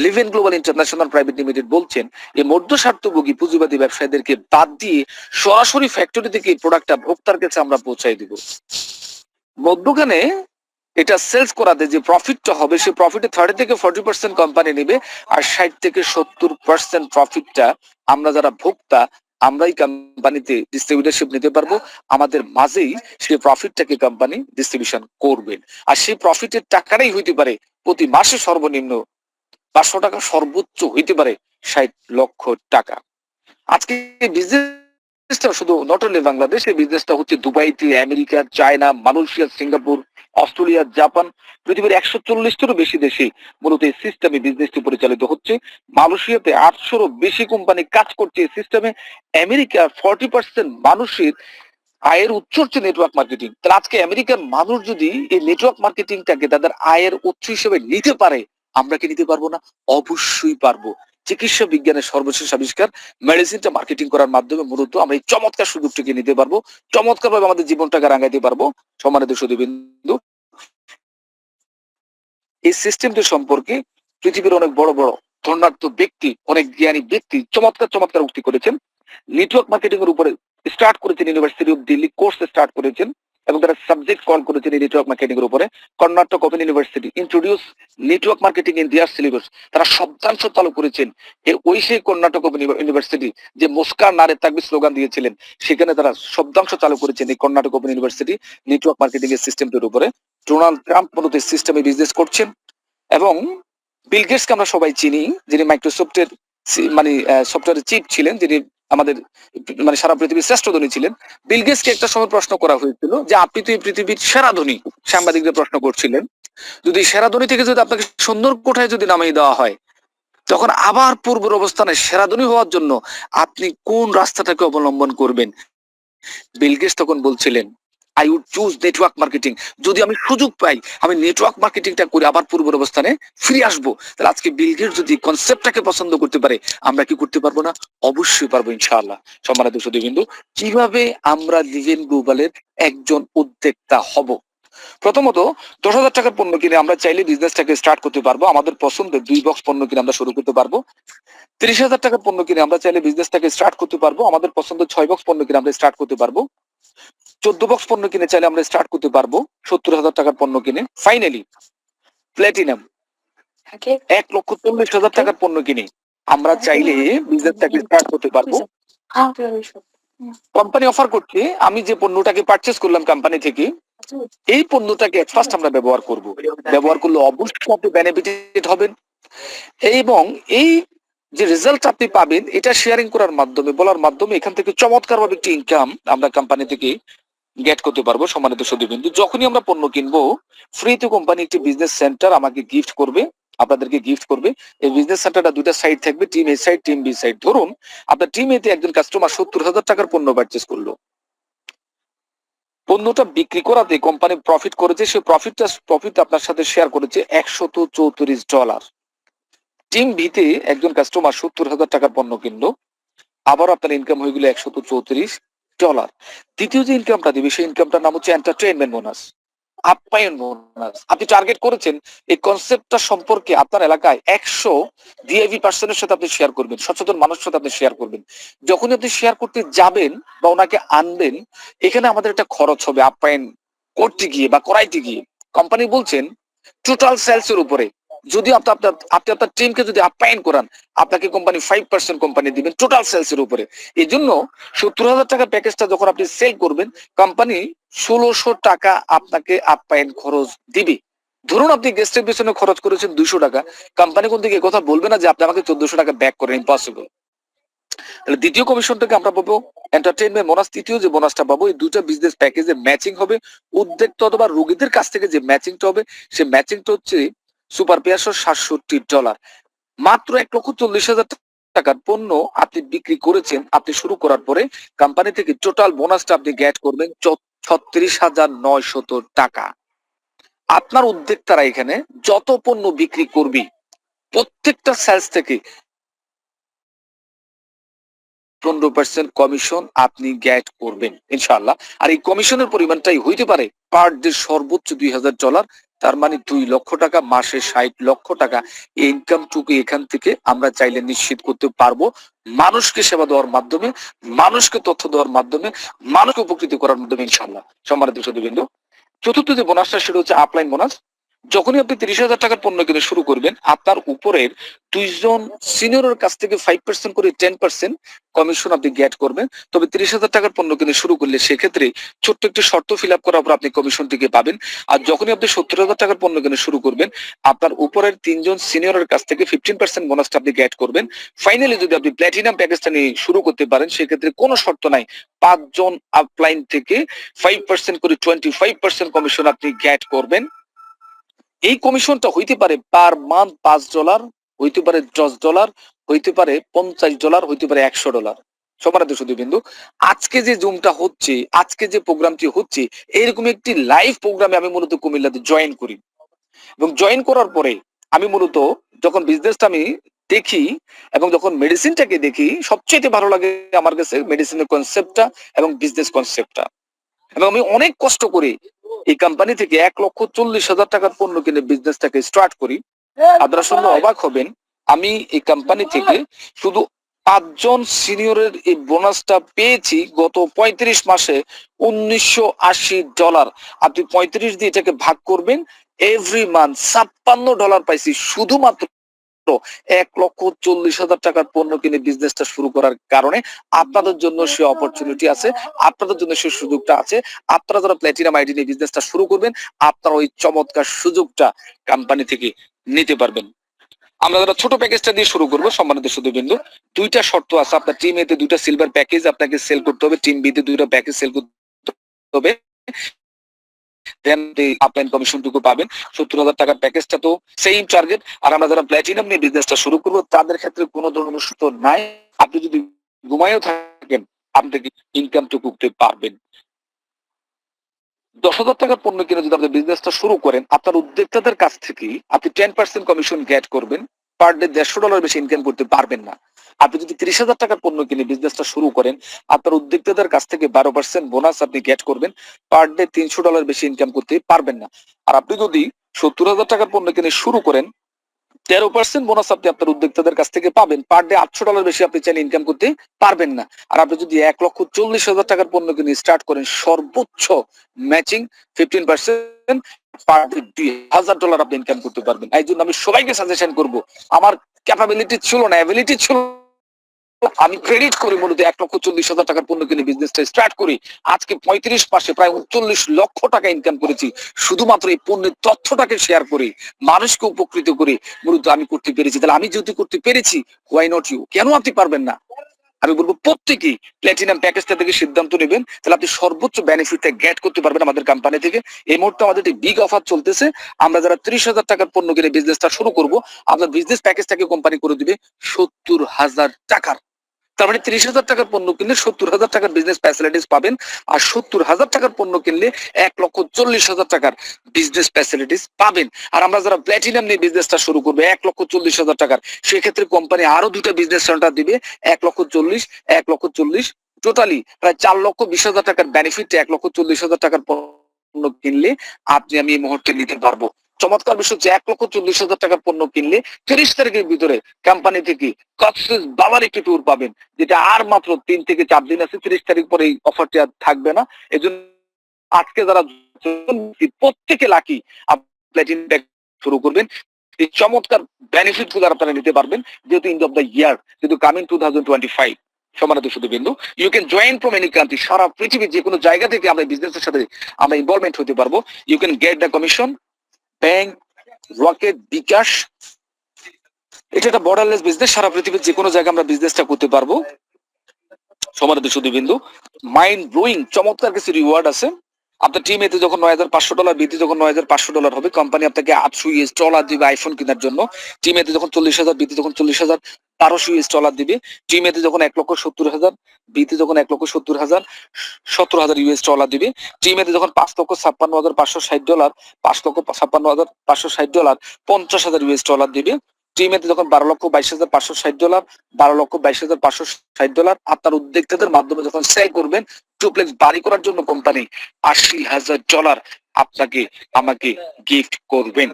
লিভেন গ্লোবাল ইন্টারন্যাশনাল প্রাইভেট লিমিটেড বলছেন, এই মধ্য স্বার্থভোগী পুঁজিবাদী ব্যবসায়ীদেরকে বাদ দিয়ে সরাসরি ফ্যাক্টরি থেকে এই প্রোডাক্টটা ভোক্তার কাছে আমরা পৌঁছাই দিব। মধ্যখানে এটা সেলস করাতে যে প্রফিটটা হবে, সেই প্রফিটে 30 থেকে 40% কোম্পানি নেবে, আর 60 থেকে 70% প্রফিটটা আমরা যারা ভোক্তা, আমরাই কোম্পানিতে ডিস্ট্রিবিউটরশিপ নিতে পারবো। আমাদের মাঝেই সেই প্রফিটটাকে কোম্পানি ডিস্ট্রিবিউশন করবেন। আর সেই প্রফিটের টাকাটাই হইতে পারে প্রতি মাসে সর্বনিম্ন 500 টাকা, সর্বোচ্চ হইতে পারে 60 লক্ষ টাকা। আজকে বিজনেস বিজনেসটা শুধু নট অনলি বাংলাদেশ, এই বিজনেসটা হচ্ছে দুবাইতে, America, China, Malaysia, Singapore, Australia, Japan, পৃথিবীর 140টারও বেশি দেশে মূলত এই সিস্টেমে বিজনেসটি পরিচালিত হচ্ছে। মালয়েশিয়াতে 800রও বেশি কোম্পানি কাজ করছে এই সিস্টেমে। আমেরিকার 40% মানুষের আয়ের উৎস হচ্ছে নেটওয়ার্ক মার্কেটিং। তাহলে আজকে আমেরিকার মানুষ যদি এই নেটওয়ার্ক মার্কেটিংটাকে তাদের আয়ের উৎস হিসেবে নিতে পারে, আমরা কি নিতে পারবো না? অবশ্যই পারবো। চিকিৎসা বিজ্ঞানের সর্বশেষ আবিষ্কার মেডিসিনটা মার্কেটিং করার মাধ্যমে মূলত আমরা এই চমৎকার সুযোগটাকে নিতে পারবো, চমৎকার ভাবে আমাদের জীবনটাকে রাঙাইতে পারবো। সম্মানিত সুধীবৃন্দ, এই সিস্টেমটি সম্পর্কে পৃথিবীর অনেক বড় বড় ধনাঢ্য ব্যক্তি, অনেক জ্ঞানী ব্যক্তি চমৎকার চমৎকার উক্তি করেছেন। নেটওয়ার্ক মার্কেটিং এর উপরে স্টার্ট করেছেন university of Delhi, course start করেছেন এবং তারা সাবজেক্ট কল করেছেন এই নেটওয়ার্ক মার্কেটিং এর উপরে। Karnataka open university introduce network marketing in their syllabus, তারা শব্দাংশ চালু করেছেন। ওই সেই কর্ণাটক ওপেন ইউনিভার্সিটি যে মুস্কান নারে তাকবীর স্লোগান দিয়েছিলেন, সেখানে তারা শব্দাংশ চালু করেছেন এই Karnataka open university network marketing এর সিস্টেমটির উপরে। ডোনাল্ড ট্রাম্প মূলত এই সিস্টেমে বিজনেস করছেন এবং বিল গেটসকে আমরা সবাই চিনি, যিনি মাইক্রোসফটের মানে সফটওয়্যারের চিফ ছিলেন, যিনি আমাদের মানে সারা পৃথিবীর শ্রেষ্ঠ ধনী ছিলেন। বিল গেটসকে একটা সময় প্রশ্ন করা হয়েছিল যে আপনি তো এই পৃথিবীর সেরা ধনী, সাংবাদিকদের প্রশ্ন করছিলেন, যদি সেরা ধনী থেকে যদি আপনাকে সুন্দর কোঠায় যদি নামিয়ে দেওয়া হয়, তখন আবার পূর্বের অবস্থানে সেরা ধনী হওয়ার জন্য আপনি কোন রাস্তাটাকে অবলম্বন করবেন? বিল গেটস তখন বলছিলেন, I would choose network marketing. যদি আমি সুযোগ পাই, আমি নেটওয়ার্ক মার্কেটিংটা করে আবার পূর্বের অবস্থানে ফিরে আসবো। তাহলে আজকে বিল গেটস যদি কনসেপ্টটাকে পছন্দ করতে পারে, আমরা কি করতে পারবো না? অবশ্যই পারবো ইনশাআল্লাহ। সম্মানিত সুধীবৃন্দ, কিভাবে আমরা লিভেন গ্লোবালের একজন উদ্যোক্তা হব? প্রথমত 10,000 টাকার পণ্য কিনে আমরা চাইলে বিজনেসটাকে স্টার্ট করতে পারবো। আমাদের পছন্দের 2 বক্স পণ্য কিনে আমরা শুরু করতে পারবো। 30,000 টাকার পণ্য কিনে আমরা চাইলে বিজনেসটাকে স্টার্ট করতে পারবো। আমাদের পছন্দের 6 বক্স পণ্য কিনে আমরা স্টার্ট করতে পারবো। 14 বক্স পণ্য কিনে চাইলে আমরা স্টার্ট করতে পারবো। 70,000 টাকার পণ্য কিনে। ফাইনালি প্ল্যাটিনাম 1,40,000 টাকার পণ্য কিনে আমরা চাইলে বিজনেসটাকে স্টার্ট করতে পারবো। কোম্পানি অফার করছে, আমি যে পণ্যটাকে পারচেজ করলাম কোম্পানি থেকে, এই পণ্যটাকে ফার্স্ট আমরা ব্যবহার করব। ব্যবহার করলে অবশ্যই আপনি বেনিফিটেড হবেন এবং এই যে রেজাল্ট আপনি পাবেন এটা শেয়ারিং করার মাধ্যমে, বলার মাধ্যমে এখান থেকে চমৎকার ভাবে একটি ইনকাম আমরা কোম্পানি থেকে গেট করতে পারবো। সম্মানিত সুধীবৃন্দ, যখনই আমরা পণ্য কিনবো, ফ্রিতে কোম্পানি একটি বিজনেস সেন্টার আমাকে গিফট করবে, আপনাদেরকে গিফট করবে। এই বিজনেস সেন্টারটা দুইটা সাইড থাকবে, টিম এ সাইড, টিম বি সাইড। ধরুন আপনার টিম এতে একজন কাস্টমার 70,000 টাকার পণ্য পারচেজ করলো, পণ্যটা বিক্রি করাতে কোম্পানি প্রফিট করেছে, সেই প্রফিট আপনার সাথে শেয়ার করেছে $134। টিম ভিতে একজন কাস্টমার 70,000 টাকার পণ্য কিনলো, আবার আপনার ইনকাম হয়ে গেল $134। দ্বিতীয় যে ইনকামটা দিবে, সেই ইনকামটার নাম হচ্ছে এন্টারটেইনমেন্ট বোনাস, আপ্যায়ন বোনাস। আপনি টার্গেট করেছেন এই কনসেপ্টটা সম্পর্কে আপনার এলাকায় 100 ভিআইপি পার্সনের সাথে আপনি শেয়ার করবেন, সচেতন মানুষের সাথে আপনি শেয়ার করবেন। যখনই আপনি শেয়ার করতে যাবেন বা ওনাকে আনবেন, এখানে আমাদের একটা খরচ হবে আপ্যায়ন করতে গিয়ে বা করাইতে গিয়ে। কোম্পানি বলছেন টোটাল সেলস এর উপরে যদি আপনি আপনার টিমকে যদি আপ্যায়ন করান, আপনাকে কোম্পানি 5% কোম্পানি দিবেন টোটাল সেলস এর উপরে। এই জন্য 70,000 টাকার প্যাকেজটা যখন আপনি সেল করবেন, কোম্পানি 1,600 টাকা আপনাকে আপ্যায়ন খরচ দিবে। ধরুন আপনি গেস্টের পেছনে খরচ করেছেন 200 টাকা, কোম্পানি কোন দিকে কথা বলবে না যে আপনি আমাকে 1,400 টাকা ব্যাক করেন, ইম্পসিবল। তাহলে দ্বিতীয় কমিশনটাকে আমরা পাবো এন্টারটেইনমেন্ট বোনাস, তৃতীয় যে বোনাসটা পাবো, এই দুটো বিজনেস প্যাকেজে ম্যাচিং হবে। উদ্যোক্তা অথবা রোগীদের কাছ থেকে যে ম্যাচিংটা হবে, সেই ম্যাচিংটা হচ্ছে সুপার পেয়ারশো $67। মাত্র 1,40,000 টাকার পণ্য আপনি বিক্রি করেছেন, আপনি শুরু করার পরে কোম্পানি থেকে টোটাল বোনাসটা আপনি গেট করবেন 36,900 টাকা। আপনার উদ্যোক্তারা এখানে যত পণ্য বিক্রি করবি, প্রত্যেকটা সেলস থেকে 15% কমিশন আপনি গেট করবেন ইনশাআল্লাহ। আর এই কমিশনের পরিমাণটাই হইতে পারে পার ডে সর্বোচ্চ $2,000, তার মানে 2 লক্ষ টাকা, মাসে 60 লক্ষ টাকা। এই ইনকামটুকু এখান থেকে আমরা চাইলে নিশ্চিত করতে পারবো, মানুষকে সেবা দেওয়ার মাধ্যমে, মানুষকে তথ্য দেওয়ার মাধ্যমে, মানুষকে উপকৃত করার মাধ্যমে ইনশাআল্লাহ। সম্মানিত সুধীবৃন্দ, চতুর্থ যে বোনাসটা সেটা হচ্ছে আপলাইন বোনাস। যখনই আপনি 30,000 টাকার পণ্য কিনে শুরু করবেন, আপনার উপরের 2 জন সিনিয়রের কাছ থেকে 5% করে 10% কমিশন আপনি গেট করবেন। তবে 30,000 টাকার পণ্য কিনে শুরু করলে সেক্ষেত্রে ছোট্ট একটি শর্ত ফিল আপ করার পর আপনি কমিশনটিকে পাবেন। আর যখনই আপনি 70,000 টাকার পণ্য কিনে শুরু করবেন, আপনার উপরের 3 জন সিনিয়রের কাছ থেকে 15% বোনাসটা আপনি গেট করবেন। ফাইনালি যদি আপনি প্ল্যাটিনাম প্যাকেজটা নিয়ে শুরু করতে পারেন, সেক্ষেত্রে কোনো শর্ত নাই। 5 জন আপলাইন থেকে 5% করে 25% কমিশন আপনি গেট করবেন। এই কমিশনটা হইতে পারে পার মান্থ $5, হইতে পারে $10, হইতে পারে $50, হইতে পারে $100। সম্মানিত সুধীবৃন্দু, আজকে যে জুমটা হচ্ছে, আজকে যে প্রোগ্রামটি হচ্ছে, এরকম একটি লাইভ প্রোগ্রামে আমি মূলত কুমিল্লাতে জয়েন করি এবং জয়েন করার পরে আমি মূলত যখন বিজনেসটা আমি দেখি এবং যখন মেডিসিনটাকে দেখি, সবচেয়ে ভালো লাগে আমার কাছে মেডিসিনের কনসেপ্টটা এবং বিজনেস কনসেপ্টটা। এবং আমি অনেক কষ্ট করে এই কোম্পানি থেকে 1,40,000 টাকার পণ্য কিনে বিজনেসটাকে স্টার্ট করি। আপনারা শুনলে অবাক হবেন, আমি এই কোম্পানি থেকে শুধু 5 জন সিনিয়রের এই বোনাসটা পেয়েছি গত 35 মাসে $1,980। আপনি 35 দিয়ে এটাকে ভাগ করবেন, এভরি মান্থ $56 পাইছি শুধুমাত্র 1,40,000 টাকার পণ্য কিনে বিজনেসটা শুরু করার কারণে। আপনাদের জন্য সে অপরচুনিটি আছে, আপনাদের জন্য সে সুযোগটা আছে। আপনারা যারা প্ল্যাটিনাম আইডি নিয়ে বিজনেসটা শুরু করবেন, আপনারা ওই চমৎকার সুযোগটা কোম্পানি থেকে নিতে পারবেন। আমরা যারা ছোট প্যাকেজটা দিয়ে শুরু করবো, সম্মানিত সুধীবৃন্দু, 2টা শর্ত আছে। আপনার টিম এতে 2টা সিলভার প্যাকেজ আপনাকে সেল করতে হবে, টিম বি তে 2টা প্যাকেজ সেল করতে হবে। দেন আপলাইন কমিশনটুকু পাবেন। 70,000 টাকার প্যাকেজটা তো সেম টার্গেট। আর আমরা যারা প্ল্যাটিনাম নিয়ে বিজনেসটা শুরু করবো, তাদের ক্ষেত্রে কোনো ধরনের শর্ত নাই। আপনি যদি ঘুমায়ও থাকেন, আপনি ইনকামটুকু করতে পারবেন। 10,000 টাকার পণ্য কিনে যদি আপনি বিজনেসটা শুরু করেন, আপনার উদ্যোক্তাদের কাছ থেকে আপনি 10% কমিশন গেট করবেন। পার ডে $150 বেশি ইনকাম করতে পারবেন না। আপনি যদি 30,000 টাকার পণ্য কিনে বিজনেসটা শুরু করেন, আপনার উদ্যোক্তাদের কাছ থেকে 12% বোনাস আপনি গেট করবেন। পার ডে $300 বেশি ইনকাম করতে পারবেন না। আর আপনি যদি 70,000 টাকার পণ্য কিনে শুরু করেন, 13% বোনাস আপনি আপনার উদ্যোক্তাদের কাছ থেকে পাবেন। পার ডে $800 বেশি আপনি চাইলে ইনকাম করতে পারবেন না। আর আপনি যদি 1,40,000 টাকার পণ্য কিনে স্টার্ট করেন, সর্বোচ্চ ম্যাচিং 15% পার ডে $2,000 আপনি ইনকাম করতে পারবেন। এই জন্য আমি সবাইকে সাজেশন করব, আমার ক্যাপাবিলিটি ছিল না, অ্যাবিলিটি ছিল, আমি ক্রেডিট করি মূলত 1,40,000 টাকার পণ্য কিনে বিজনেসটা স্টার্ট করি। আজকে 35 মাসে প্রায় 39 লক্ষ টাকা ইনকাম করেছি শুধুমাত্র এই পণ্যের তথ্যটাকে শেয়ার করি, মানুষকে উপকৃত করি মূলত আমি করতে পেরেছি। তাহলে আমি যেহেতু করতে পেরেছি, হোয়াই নট ইউ? কেন আপনি পারবেন না? আমি বলবো প্রত্যেকেই প্ল্যাটিনাম প্যাকেজটা থেকে সিদ্ধান্ত নেবেন, তাহলে আপনি সর্বোচ্চ বেনিফিটটা গেট করতে পারবেন আমাদের কোম্পানি থেকে। এই মুহূর্তে আমাদের একটি বিগ অফার চলতেছে। আমরা যারা 30,000 টাকার পণ্য কিনে বিজনেসটা শুরু করব, আপনার বিজনেস প্যাকেজটাকে কোম্পানি করে দিবে 70,000 টাকার। তার মানে 30,000 টাকার পণ্য কিনলে 70,000 টাকার বিজনেস ফ্যাসিলিটিস পাবেন। আর 70,000 টাকার পণ্য কিনলে 1,40,000 টাকার বিজনেস ফ্যাসিলিটিস পাবেন। আর আমরা যারা প্ল্যাটিনাম নিয়ে বিজনেসটা শুরু করবো 1,40,000 টাকার, সেক্ষেত্রে কোম্পানি আরো 2টা বিজনেস সেন্টার দিবে 1,40,000, 1,40,000, টোটালি প্রায় 4,20,000 টাকার বেনিফিট 1,40,000 টাকার পণ্য কিনলে আপনি আমি এই মুহূর্তে নিতে পারবো। চমৎকার বিষয় হচ্ছে 1,40,000 টাকার পণ্য কিনলে 30 তারিখের ভিতরে কোম্পানি থেকে কক্সেস বাবার একটি ট্যুর পাবেন, যেটা আর মাত্র 3 থেকে 4 দিন আছে। 30 তারিখ পরে এই অফারটি আর থাকবে না। এজন্য আজকে যারা প্রত্যেকে লাকি প্ল্যাটিনাম শুরু করবেন, এই চমৎকার বেনিফিট গুলো আপনারা নিতে পারবেন, যেহেতু এন্ড অফ দ্য ইয়ার, যেহেতু কামিং 2025। সম্মানিত সুধীবৃন্দু, you can join from any country. সারা পৃথিবীর যে কোনো জায়গা থেকে আমরা বিজনেসের সাথে আমরা ইনভলভমেন্ট হতে পারবো। You can get the commission, bank, Rocket, bKash. এটা একটা বর্ডারলেস বিজনেস, সারা পৃথিবীর যে কোনো জায়গায় আমরা বিজনেসটা করতে পারবো। সম্মানিত সুধীবৃন্দু, মাইন্ড ব্লোয়িং চমৎকার কিছু রিওয়ার্ড আছে। আপনার টিম এতে যখন $9,500, বিতে যখন $9,500 হবে, কোম্পানি আপনাকে $800 দিবে আইফোন কেনার জন্য। টিম এতে যখন 40,000, বিতে যখন 40,000, $1,200 দিবে। টিম এতে যখন 1,70,000, বিতে যখন 1,70,000, $17,000 দিবে। টিম এতে যখন $5,56,560, $5,56,560, $50,000 দিবে। টিম এতে যখন $12,22,560, $12,22,560, আপনার উদ্যোক্তাদের মাধ্যমে যখন সেল করবেন, ডুপ্লেক্স বাড়ি করার জন্য কোম্পানি $80,000 আপনাকে আমাকে গিফট করবেন।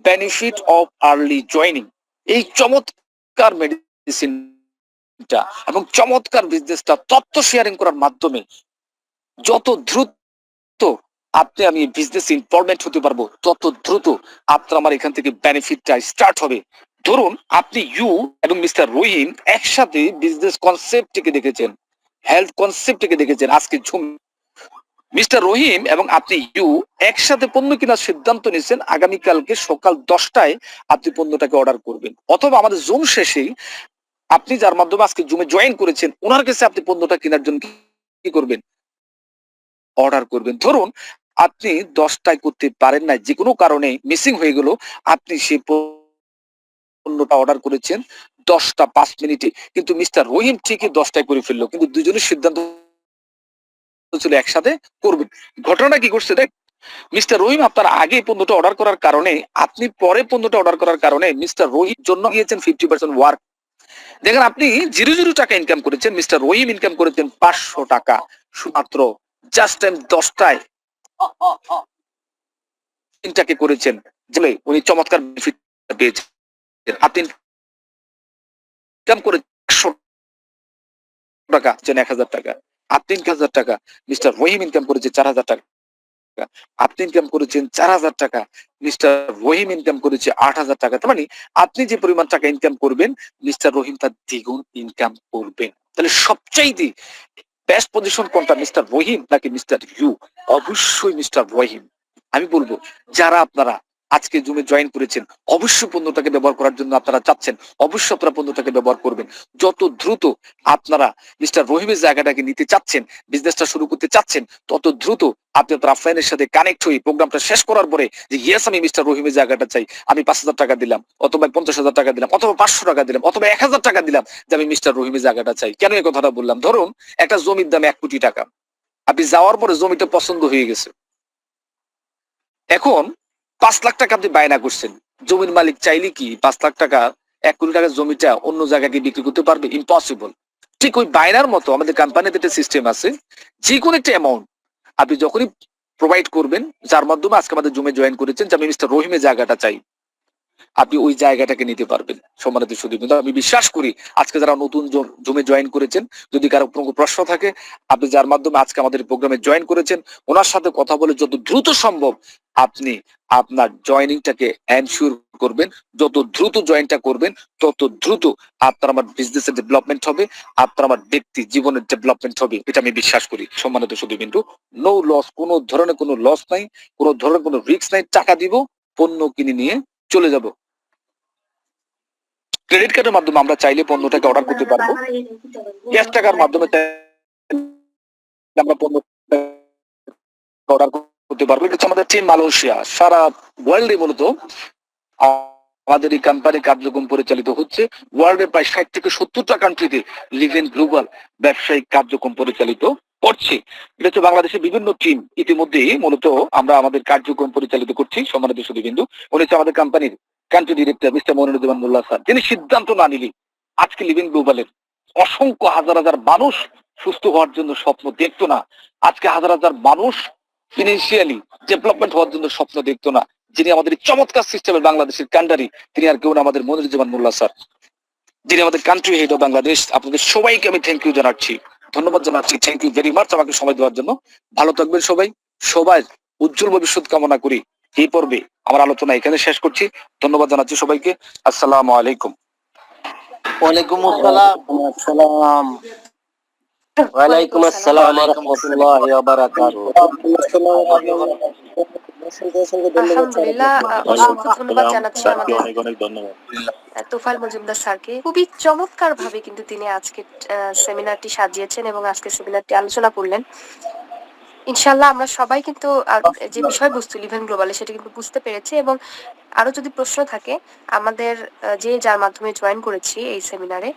বেনিফিট অফ আর্লি জয়নিং, এই চমৎকার মেডিসিনটা এবং চমৎকার বিজনেসটা তথ্য শেয়ারিং করার মাধ্যমে যত দ্রুত আপনি আমি বিজনেস ইনভলভমেন্ট হতে পারবো, তত দ্রুত আপনার আমার এখান থেকে বেনিফিটটা স্টার্ট হবে। ধরুন আপনি ইউ এবং মিস্টার রহিম একসাথে বিজনেস কনসেপ্টটিকে দেখেছেন, হেলথ কনসেপ্টটিকে দেখেছেন। আজকে মিস্টার রহিম এবং আপনি ইউ একসাথে পণ্য কেনার সিদ্ধান্ত নিয়েছেন, আগামীকালকে সকাল 10টায় আপনি পণ্যটাকে অর্ডার করবেন, অথবা আমাদের জুম শেষেই আপনি যার মাধ্যমে আজকে জুমে জয়েন করেছেন ওনার কাছে আপনি পণ্যটা কেনার জন্য কি করবেন, অর্ডার করবেন। ধরুন আপনি 10টায় করতে পারেন না, যে কোনো কারণে মিসিং হয়ে গেল, আপনি সেই পণ্যটা অর্ডার করেছেন 10টা 5 মিনিটে, কিন্তু মিস্টার রহিম ঠিকই 10টায় করে ফেললো, কিন্তু দুজনের সিদ্ধান্ত ছিল একসাথে করবেন। ঘটনাটা কি ঘটছে দেখ, মিস্টার রহিম আপনার আগে পণ্যটা অর্ডার করার কারণে, আপনি পরে পণ্যটা অর্ডার করার কারণে মিস্টার রহিম জন্য গিয়েছেন 50% ওয়ার্ক। দেখেন আপনি 0 টাকা ইনকাম করেছেন, মিস্টার রহিম ইনকাম করেছেন 500 টাকা, শুধুমাত্র জাস্ট টাইম 10টায় তিনটাকে করেছেন, বলে উনি চমৎকার benefit পেয়েছেন। আপনি ইনকাম করে 100 টাকা, 1000 টাকা, আপনি 1000 টাকা, মিস্টার রহিম ইনকাম করেছে 4000 টাকা, আপনি ইনকাম করেছেন 4000 টাকা, মিস্টার রহিম ইনকাম করেছে 8000 টাকা। তার মানে আপনি যে পরিমাণ টাকা ইনকাম করবেন, মিস্টার রহিম তার দ্বিগুণ ইনকাম করবেন। তাহলে সবচাইতে বেস্ট পজিশন কোনটা, মিস্টার রহিম নাকি মিস্টার ইউ? অবশ্যই মিস্টার রহিম। আমি বলবো যারা আপনারা আজকে জুমে জয়েন করেছেন, অবশ্যই পণ্যটাকে ব্যবহার করার জন্য আপনারা চাচ্ছেন, অবশ্যই আপনারা পণ্যটাকে ব্যবহার করবেন। যত দ্রুত আপনারা মিস্টার রহিমের জায়গাটাকে নিতে চাচ্ছেন, বিজনেসটা শুরু করতে চাচ্ছেন, তত দ্রুত আপনি আপনার আফলাইনের সাথে কানেক্ট হয়ে প্রোগ্রামটা শেষ করার পরে যে ইয়েস আমি মিস্টার রহিমের জায়গাটা চাই, আমি 5000 টাকা দিলাম, অথবা 50,000 টাকা দিলাম, অথবা 500 টাকা দিলাম, অথবা 1000 টাকা দিলাম, যে আমি মিস্টার রহিমের জায়গাটা চাই। কেন এই কথাটা বললাম? ধরুন একটা জমির দাম 1 কোটি টাকা, আপনি যাওয়ার পরে জমিটা পছন্দ হয়ে গেছে, এখন 5 লাখ টাকা আপনি বায়না করছেন, জমির মালিক চাইলে কি 5 লাখ টাকা 1 কোটি টাকার জমিটা অন্য জায়গায় বিক্রি করতে পারবে? ইম্পসিবল। ঠিক ওই বায়নার মতো আমাদের কোম্পানিতে একটা সিস্টেম আছে, যে কোনো একটা অ্যামাউন্ট আপনি যখনই প্রোভাইড করবেন, যার মাধ্যমে আজকে আমাদের জমে জয়েন করেছেন, যে আমি মিস্টার রহিমের জায়গাটা চাই, আপনি ওই জায়গাটাকে নিতে পারবেন। সম্মানিত সুধী, কিন্তু আমি বিশ্বাস করি আজকে যারা নতুন জমে জয়েন করেছেন, যদি কারো কোনো প্রশ্ন থাকে, আপনি যার মাধ্যমে আজকে আমাদের প্রোগ্রামে জয়েন করেছেন, ওনার সাথে কথা বলে যত দ্রুত সম্ভব আপনি আপনার জয়েনিংটাকে এনশিওর করবেন। যত দ্রুত জয়েনটা করবেন, তত দ্রুত আপনার আমার বিজনেসের ডেভেলপমেন্ট হবে, আপনার আমার ব্যক্তি জীবনের ডেভেলপমেন্ট হবে, এটা আমি বিশ্বাস করি। সম্মানিত সুধী, কিন্তু নো লস, কোনো ধরনের কোনো লস নাই, কোনো ধরনের কোনো রিস্ক নাই। টাকা দিব, পণ্য কিনে নিয়ে চলে যাব। ক্রেডিট কার্ডের মাধ্যমে আমরা চাইলে পণ্যটাকে অর্ডার করতে পারবো, ক্যাশ টাকার মাধ্যমে আমরা পণ্য অর্ডার করতে পারবো। এটা হচ্ছে আমাদের টিম মালয়েশিয়া, সারা ওয়ার্ল্ডে মূলত আমাদের এই কোম্পানি কার্যক্রম পরিচালিত হচ্ছে। ওয়ার্ল্ডের প্রায় 60 থেকে 70টা কান্ট্রিতে লিভেন গ্লোবাল ব্যবসায়িক কার্যক্রম পরিচালিত করছে। এটা হচ্ছে বাংলাদেশের বিভিন্ন টিম ইতিমধ্যে মূলত আমরা আমাদের কার্যক্রম পরিচালিত করছি। সম্মানিত সুধীবৃন্দ, উনি হচ্ছে আমাদের কোম্পানির কান্ট্রি ডিরেক্টর মিস্টার মনিরুজ্জামান মোল্লা স্যার, যিনি সিদ্ধান্ত না নিলে আজকে লিভিং গ্লোবালের অসংখ্য হাজার হাজার মানুষ সুস্থ হওয়ার জন্য স্বপ্ন দেখতো না, আজকে হাজার হাজার মানুষ ফিনান্সিয়ালি ডেভেলপমেন্ট হওয়ার জন্য স্বপ্ন দেখতো না। যিনি আমাদের চমৎকার সিস্টেমের বাংলাদেশের কান্ডারি, তিনি আর কেউ না, আমাদের মনিরুজ্জামান মোল্লা স্যার, যিনি আমাদের কান্ট্রি হেড অফ বাংলাদেশ। আপনাদের সবাইকে আমি থ্যাংক ইউ জানাচ্ছি, ধন্যবাদ জানাচ্ছি। থ্যাংক ইউ ভেরি মাচ আমাকে সময় দেওয়ার জন্য। ভালো থাকবেন সবাই, সবাই উজ্জ্বল ভবিষ্যৎ কামনা করি। এই পর্বে আমার আলোচনা এখানে শেষ করছি। ধন্যবাদ জানাচ্ছি সবাইকে। আসসালামু আলাইকুম। ওয়ালাইকুম আসসালাম। আসসালাম। ওয়ালাইকুম আসসালাম ওয়া রাহমাতুল্লাহি ওয়া বারাকাতুহু। আলহামদুলিল্লাহ, অসংখ্য ধন্যবাদ জানাচ্ছি আমাদের অনেক অনেক ধন্যবাদ তোফায়েল মজুমদার স্যারকে। খুবই চমৎকার ভাবে কিন্তু তিনি আজকে সেমিনারটি সাজিয়েছেন এবং আজকে সেমিনারটি আলোচনা করলেন। ইনশাল্লাহ আমরা সবাই কিন্তু যে বিষয়বস্তু লিভেন গ্লোবালে সেটা কিন্তু বুঝতে পেরেছি, এবং আরো যদি প্রশ্ন থাকে আমাদের যে যার মাধ্যমে জয়েন করেছি এই সেমিনারে,